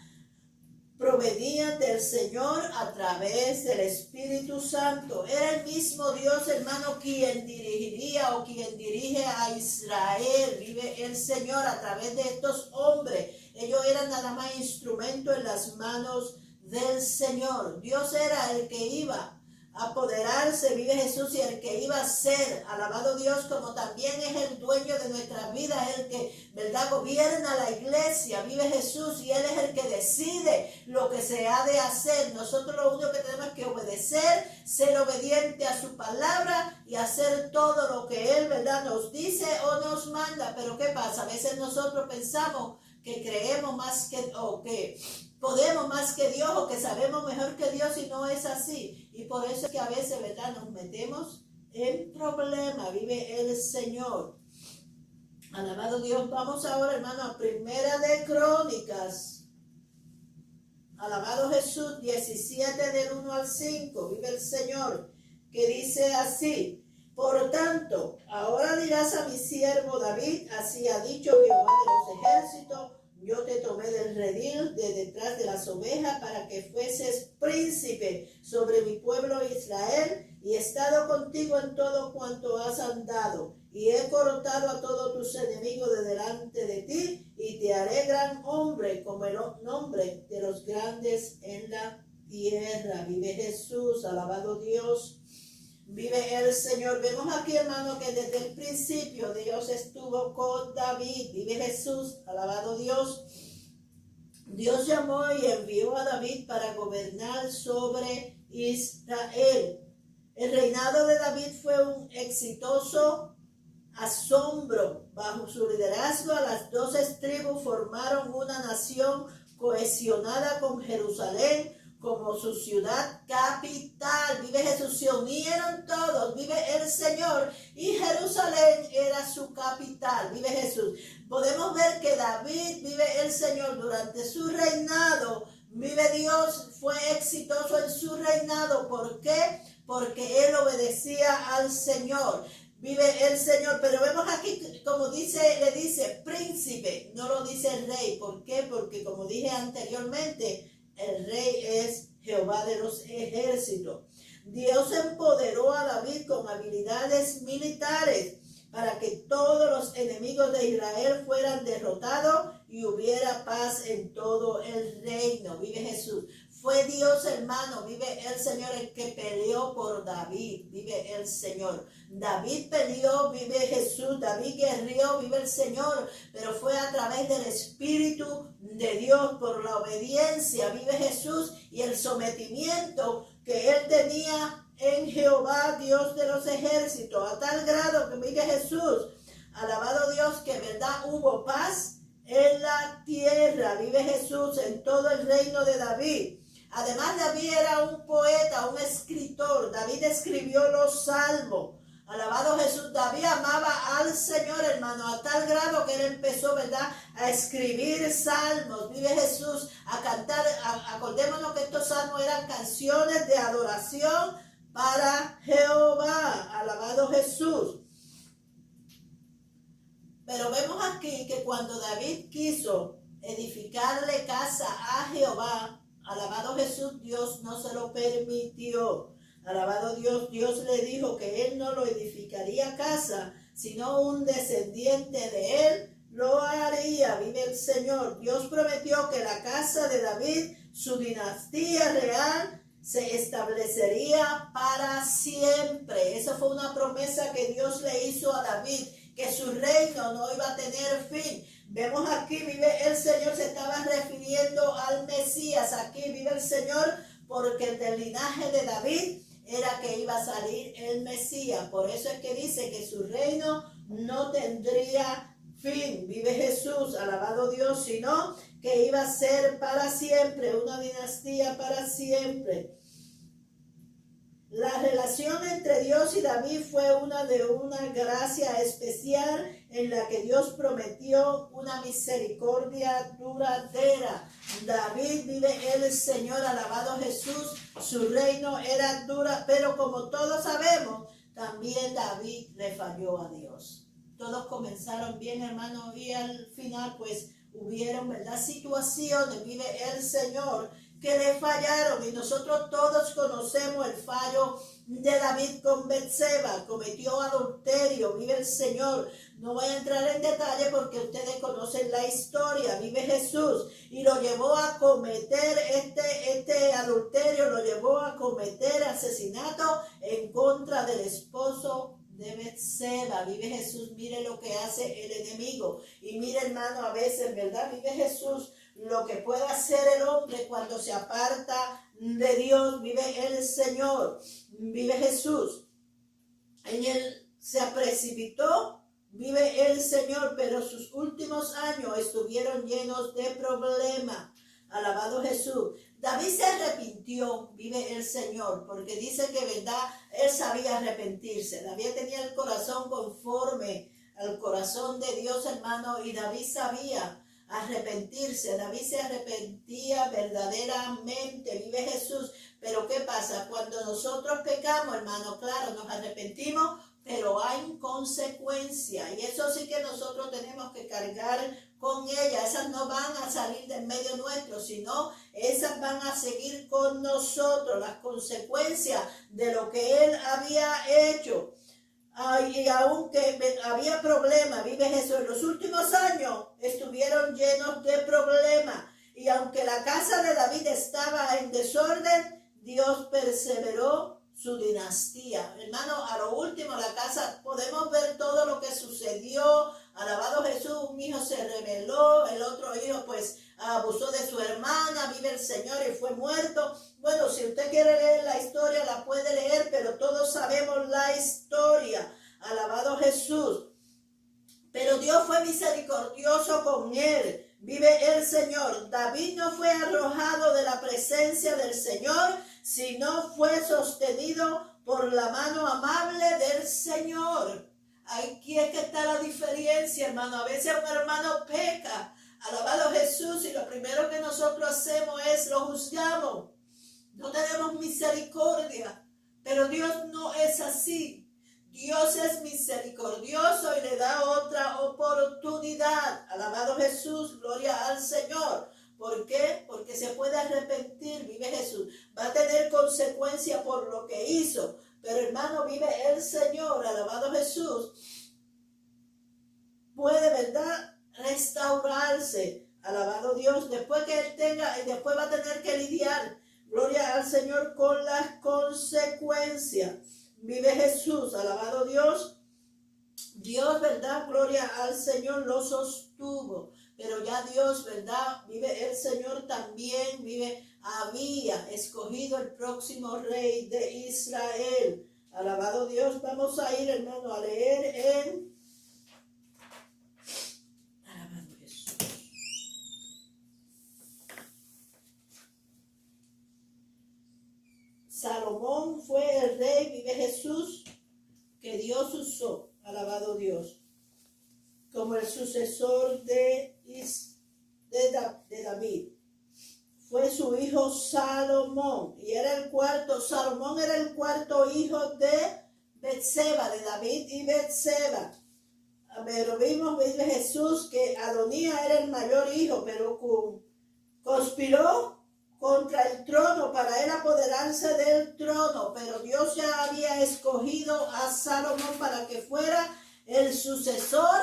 provenían del Señor a través del Espíritu Santo. Era el mismo Dios, hermano, quien dirigiría o quien dirige a Israel. Vive el Señor a través de estos hombres. Ellos eran nada más instrumentos en las manos del Señor. Dios era el que iba a apoderarse, vive Jesús, y el que iba a ser, alabado Dios, como también es el dueño de nuestras vidas, el que, ¿verdad?, gobierna la iglesia. Vive Jesús, y Él es el que decide lo que se ha de hacer. Nosotros lo único que tenemos que obedecer, ser obediente a su palabra y hacer todo lo que Él, ¿verdad?, nos dice o nos manda. Pero ¿qué pasa? A veces nosotros pensamos que creemos más que, o que podemos más que Dios, o que sabemos mejor que Dios, y no es así. Y por eso es que a veces, ¿verdad?, nos metemos en problemas. Vive el Señor. Alabado Dios. Vamos ahora, hermano, a Primera de Crónicas. Alabado Jesús, 17 del 1 al 5. Vive el Señor, que dice así: por tanto, ahora dirás a mi siervo David, así ha dicho Jehová de los ejércitos, yo te tomé del redil de detrás de las ovejas para que fueses príncipe sobre mi pueblo Israel, y he estado contigo en todo cuanto has andado, y he cortado a todos tus enemigos de delante de ti, y te haré gran hombre como el nombre de los grandes en la tierra. Vive Jesús, alabado Dios. Vive el Señor. Vemos aquí, hermano, que desde el principio Dios estuvo con David. Vive Jesús, alabado Dios. Dios llamó y envió a David para gobernar sobre Israel. El reinado de David fue un exitoso asombro. Bajo su liderazgo, las 12 tribus formaron una nación cohesionada con Jerusalén como su ciudad capital. Vive Jesús. Se unieron todos. Vive el Señor. Y Jerusalén era su capital. Vive Jesús. Podemos ver que David, vive el Señor, durante su reinado. Vive Dios. Fue exitoso en su reinado. ¿Por qué? Porque él obedecía al Señor. Vive el Señor. Pero vemos aquí, como dice, le dice príncipe. No lo dice rey. ¿Por qué? Porque, como dije anteriormente, el rey es Jehová de los ejércitos. Dios empoderó a David con habilidades militares para que todos los enemigos de Israel fueran derrotados y hubiera paz en todo el reino. Vive Jesús. Fue Dios, hermano, vive el Señor, el que peleó por David. Vive el Señor. David peleó, vive Jesús. David guerrió, vive el Señor. Pero fue a través del Espíritu de Dios, por la obediencia, vive Jesús, y el sometimiento que él tenía en Jehová, Dios de los ejércitos, a tal grado que vive Jesús. Alabado Dios, que verdad hubo paz en la tierra. Vive Jesús, en todo el reino de David. Además, David era un poeta, un escritor. David escribió los salmos. Alabado Jesús. David amaba al Señor, hermano, a tal grado que él empezó, ¿verdad?, a escribir salmos. Vive Jesús. A cantar. Acordémonos que estos salmos eran canciones de adoración para Jehová. Alabado Jesús. Pero vemos aquí que cuando David quiso edificarle casa a Jehová, alabado Jesús, Dios no se lo permitió. Alabado Dios, Dios le dijo que él no lo edificaría casa, sino un descendiente de él lo haría. Vive el Señor. Dios prometió que la casa de David, su dinastía real, se establecería para siempre. Esa fue una promesa que Dios le hizo a David, que su reino no iba a tener fin. Vemos aquí, vive el Señor, se estaba refiriendo al Mesías. Aquí vive el Señor, porque del linaje de David era que iba a salir el Mesías. Por eso es que dice que su reino no tendría fin. Vive Jesús, alabado Dios, sino que iba a ser para siempre, una dinastía para siempre. La relación entre Dios y David fue una gracia especial en la que Dios prometió una misericordia duradera. David, vive el Señor, alabado Jesús, su reino era dura, pero como todos sabemos, también David le falló a Dios. Todos comenzaron bien, hermano, y al final pues hubieron, ¿verdad?, situaciones, vive el Señor, que le fallaron, y nosotros todos conocemos el fallo de David con Betseba. Cometió adulterio, vive el Señor. No voy a entrar en detalle porque ustedes conocen la historia. Vive Jesús, y lo llevó a cometer este adulterio, lo llevó a cometer asesinato en contra del esposo de Betseba. Vive Jesús. Mire lo que hace el enemigo. Y mire, hermano, a veces, ¿verdad?, vive Jesús, lo que puede hacer el hombre cuando se aparta de Dios. Vive el Señor, vive Jesús. En él se precipitó vive el Señor, pero sus últimos años estuvieron llenos de problemas. Alabado Jesús. David se arrepintió, vive el Señor, porque dice que, verdad, él sabía arrepentirse. David tenía el corazón conforme al corazón de Dios, hermano, y David sabía arrepentirse. David se arrepentía verdaderamente, vive Jesús. Pero ¿qué pasa? Cuando nosotros pecamos, hermano, claro, nos arrepentimos, pero hay consecuencias, y eso sí que nosotros tenemos que cargar con ellas. Esas no van a salir del medio nuestro, sino esas van a seguir con nosotros, las consecuencias de lo que él había hecho. Y aunque había problemas, vive Jesús, en los últimos años estuvieron llenos de problemas, y aunque la casa de David estaba en desorden, Dios perseveró su dinastía. Hermano, a lo último la casa, podemos ver todo lo que sucedió. Alabado Jesús, un hijo se rebeló, el otro hijo pues abusó de su hermana, vive el Señor, y fue muerto. Bueno, si usted quiere leer la historia, la puede leer, pero todos sabemos la historia. Alabado Jesús. Pero Dios fue misericordioso con él. Vive el Señor. David no fue arrojado de la presencia del Señor, sino fue sostenido por la mano amable del Señor. Aquí es que está la diferencia, hermano. A veces un hermano peca. Alabado Jesús. Y lo primero que nosotros hacemos es lo juzgamos. No tenemos misericordia. Pero Dios no es así. Dios es misericordioso y le da otra oportunidad. Alabado Jesús, gloria al Señor. ¿Por qué? Porque se puede arrepentir, vive Jesús. Va a tener consecuencia por lo que hizo. Pero hermano, vive el Señor, alabado Jesús. Puede, ¿verdad?, restaurarse. Alabado Dios. Después que él tenga, y después va a tener que lidiar, gloria al Señor, con las consecuencias. Vive Jesús, alabado Dios. Dios, ¿verdad? Gloria al Señor, lo sostuvo. Pero ya Dios, ¿verdad? Vive el Señor también, había escogido el próximo rey de Israel. Alabado Dios. Vamos a ir, hermano, a leer en... Alabado Jesús. Salomón fue el rey, vive Jesús, que Dios usó, alabado Dios, como el sucesor de David. Fue su hijo Salomón, y Salomón era el cuarto hijo de Betseba, de David y Betseba. Pero vimos, vive Jesús, que Adonías era el mayor hijo, pero conspiró contra el trono para él apoderarse del trono, pero Dios ya había escogido a Salomón para que fuera el sucesor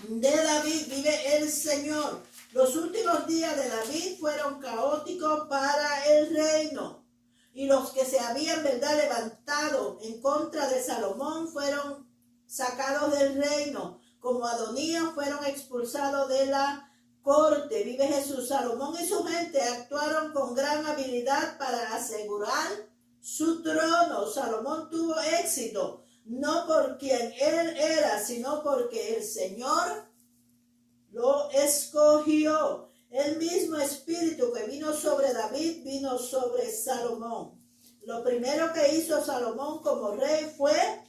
de David. Vive el Señor. Los últimos días de David fueron caóticos para el reino, y los que se habían, ¿verdad?, levantado en contra de Salomón fueron sacados del reino, como Adonías fueron expulsados de la corte. Vive Jesús. Salomón y su gente actuaron con gran habilidad para asegurar su trono. Salomón tuvo éxito, no por quien él era, sino porque el Señor lo escogió. El mismo espíritu que vino sobre David vino sobre Salomón. Lo primero que hizo Salomón como rey fue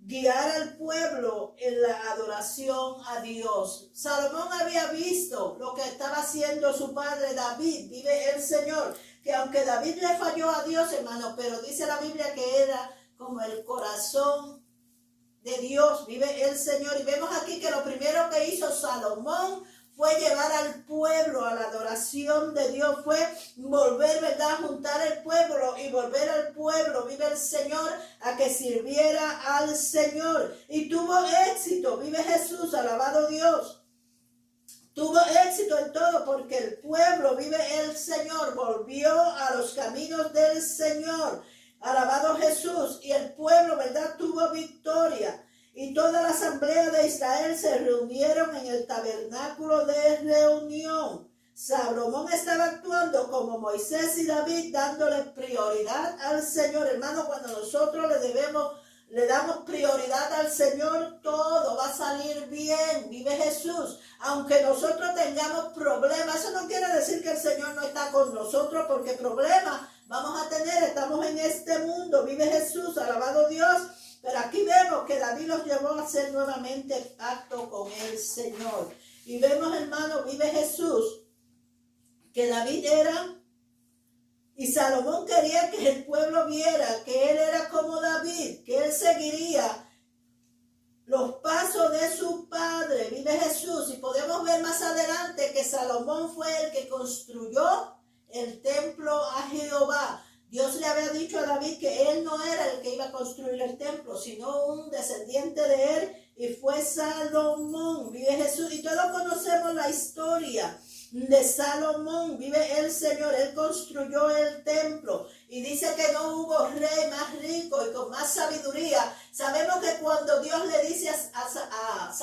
guiar al pueblo en la adoración a Dios. Salomón había visto lo que estaba haciendo su padre David, vive el Señor, que aunque David le falló a Dios, hermano, pero dice la Biblia que era como el corazón de Dios, vive el Señor. Y vemos aquí que lo primero que hizo Salomón fue llevar al pueblo a la adoración de Dios, fue volver, ¿verdad?, juntar el pueblo y volver al pueblo, vive el Señor, a que sirviera al Señor. Y tuvo éxito, vive Jesús, alabado Dios. Tuvo éxito en todo porque el pueblo, vive el Señor, volvió a los caminos del Señor. Alabado Jesús. Y el pueblo, ¿verdad?, tuvo victoria. Y toda la asamblea de Israel se reunieron en el tabernáculo de reunión. Salomón estaba actuando como Moisés y David, dándole prioridad al Señor. Hermano, cuando nosotros le debemos le damos prioridad al Señor, todo va a salir bien. Vive Jesús. Aunque nosotros tengamos problemas, eso no quiere decir que el Señor no está con nosotros, porque problemas vamos a tener, estamos en este mundo. Vive Jesús, alabado Dios. Pero aquí vemos que David los llevó a hacer nuevamente pacto con el Señor. Y vemos, hermano, vive Jesús, que David era, y Salomón quería que el pueblo viera que él era como David, que él seguiría los pasos de su padre. Vive Jesús. Y podemos ver más adelante que Salomón fue el que construyó el templo a Jehová. Dios le había dicho a David que él no era el que iba a construir el templo, sino un descendiente de él, y fue Salomón. Vive Jesús. Y todos conocemos la historia de Salomón. Vive el Señor. Él construyó el templo. Y dice que no hubo rey más rico y con más sabiduría. Sabemos que cuando Dios le dice a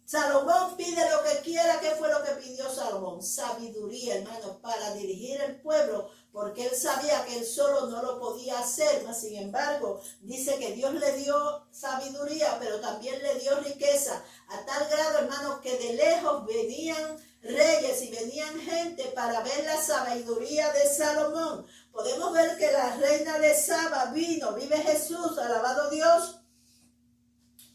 Salomón, pide lo que quiera, ¿qué fue lo que pidió Salomón? Sabiduría, hermanos, para dirigir el pueblo, porque él sabía que él solo no lo podía hacer. Mas, sin embargo, dice que Dios le dio sabiduría, pero también le dio riqueza, a tal grado, hermanos, que de lejos venían reyes y venían gente para ver la sabiduría de Salomón. Podemos ver que la reina de Saba vino, vive Jesús, alabado Dios,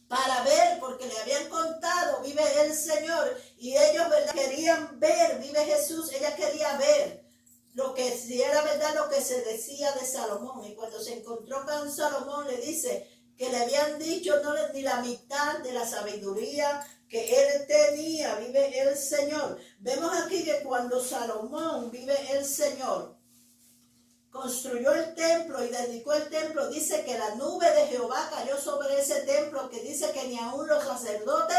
para ver, porque le habían contado, vive el Señor, y ellos, ¿verdad?, querían ver, vive Jesús, ella quería ver lo que, si era verdad lo que se decía de Salomón. Y cuando se encontró con Salomón, le dice que le habían dicho ni la mitad de la sabiduría que él tenía. Vive el Señor. Vemos aquí que cuando Salomón, vive el Señor, construyó el templo y dedicó el templo, dice que la nube de Jehová cayó sobre ese templo, que dice que ni aun los sacerdotes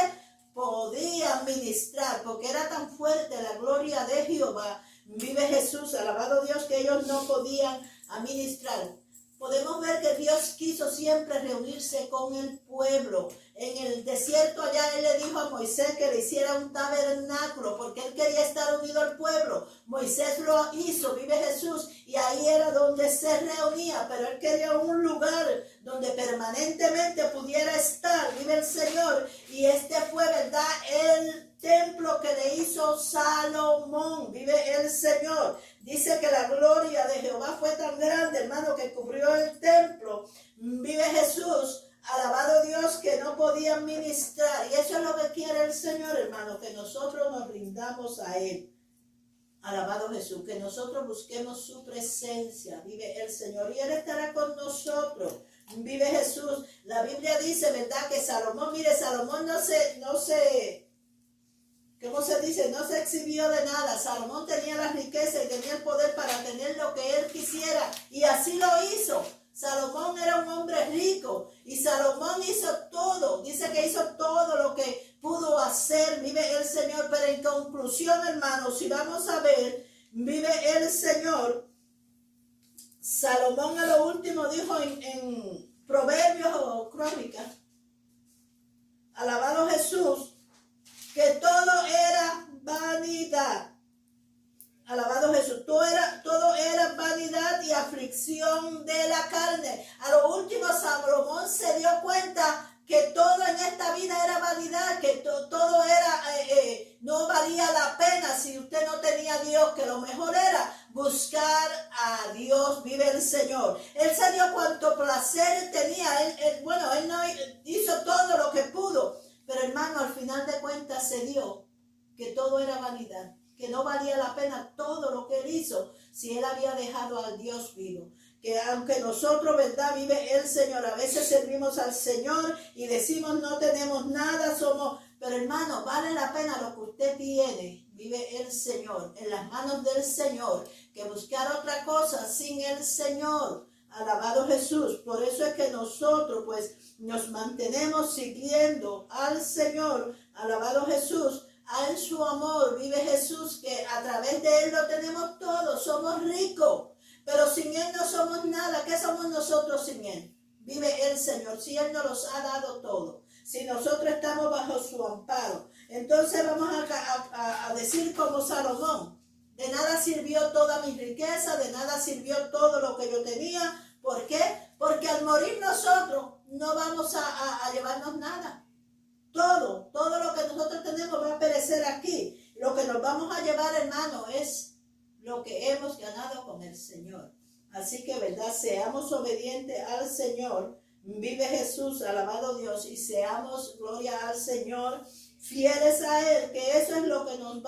podían ministrar, porque era tan fuerte la gloria de Jehová. Vive Jesús, alabado Dios, que ellos no podían administrar. Podemos ver que Dios quiso siempre reunirse con el pueblo. En el desierto allá él le dijo a Moisés que le hiciera un tabernáculo, porque él quería estar unido al pueblo. Moisés lo hizo, vive Jesús, y ahí era donde se reunía, pero él quería un lugar donde permanentemente pudiera estar, vive el Señor. Y este fue, ¿verdad?, el templo que le hizo Salomón, vive el Señor. Dice que la gloria de Jehová fue tan grande, hermano, que cubrió el templo. Vive Jesús, alabado Dios, que no podían ministrar. Y eso es lo que quiere el Señor, hermano, que nosotros nos rindamos a Él. Alabado Jesús, que nosotros busquemos su presencia. Vive el Señor y Él estará con nosotros. Vive Jesús. La Biblia dice, ¿verdad?, que Salomón, mire, Salomón no se ¿cómo se dice? No se exhibió de nada. Salomón tenía la riqueza y tenía el poder para tener lo que él quisiera, y así lo hizo. Salomón era un hombre rico y Salomón hizo todo. Dice que hizo todo lo que pudo hacer. Vive el Señor. Pero en conclusión, hermanos, si vamos a ver, vive el Señor. Salomón a lo último dijo en Proverbios o Crónicas, alabado Jesús, que todo era vanidad. Alabado Jesús. Todo era vanidad y aflicción de la carne. A lo último, Salomón se dio cuenta que todo en esta vida era vanidad, que todo era, no valía la pena si usted no tenía a Dios, que lo mejor era buscar a Dios. Vive el Señor. Él se dio cuanto placer tenía. Él no hizo todo lo que pudo. Pero, hermano, al final de cuentas se dio que todo era vanidad, que no valía la pena todo lo que él hizo si él había dejado al Dios vivo. Que aunque nosotros, ¿verdad?, vive el Señor, a veces servimos al Señor y decimos no tenemos nada, pero, hermano, vale la pena lo que usted tiene, vive el Señor, en las manos del Señor, que buscar otra cosa sin el Señor. Alabado Jesús. Por eso es que nosotros pues nos mantenemos siguiendo al Señor. Alabado Jesús. En su amor. Vive Jesús, que a través de Él lo tenemos todo. Somos ricos. Pero sin Él no somos nada. ¿Qué somos nosotros sin Él? Vive el Señor. Si Él nos los ha dado todo. Si nosotros estamos bajo su amparo. Entonces vamos a decir como Salomón. De nada sirvió toda mi riqueza, de nada sirvió todo lo que yo tenía. ¿Por qué? Porque al morir nosotros no vamos a llevarnos nada. Todo lo que nosotros tenemos va a perecer aquí. Lo que nos vamos a llevar, hermano, es lo que hemos ganado con el Señor. Así que, ¿verdad? Seamos obedientes al Señor. Vive Jesús, alabado Dios, y seamos, gloria al Señor, fieles a Él, que eso es lo que nos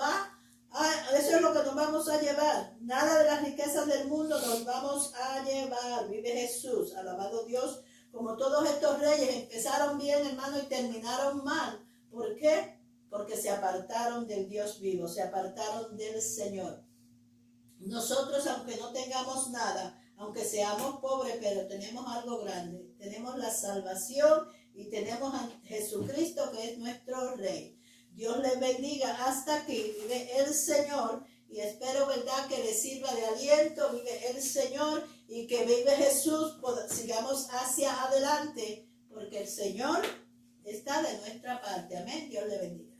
eso es lo que nos vamos a llevar. Nada de las riquezas del mundo nos vamos a llevar. Vive Jesús, alabado Dios. Como todos estos reyes empezaron bien, hermano, y terminaron mal. ¿Por qué? Porque se apartaron del Dios vivo, se apartaron del Señor. Nosotros, aunque no tengamos nada, aunque seamos pobres, pero tenemos algo grande. Tenemos la salvación y tenemos a Jesucristo, que es nuestro Rey. Dios les bendiga. Hasta aquí vive el Señor, y espero, verdad, que les sirva de aliento. Vive el Señor, y que vive Jesús. Sigamos hacia adelante, porque el Señor está de nuestra parte. Amén. Dios le bendiga.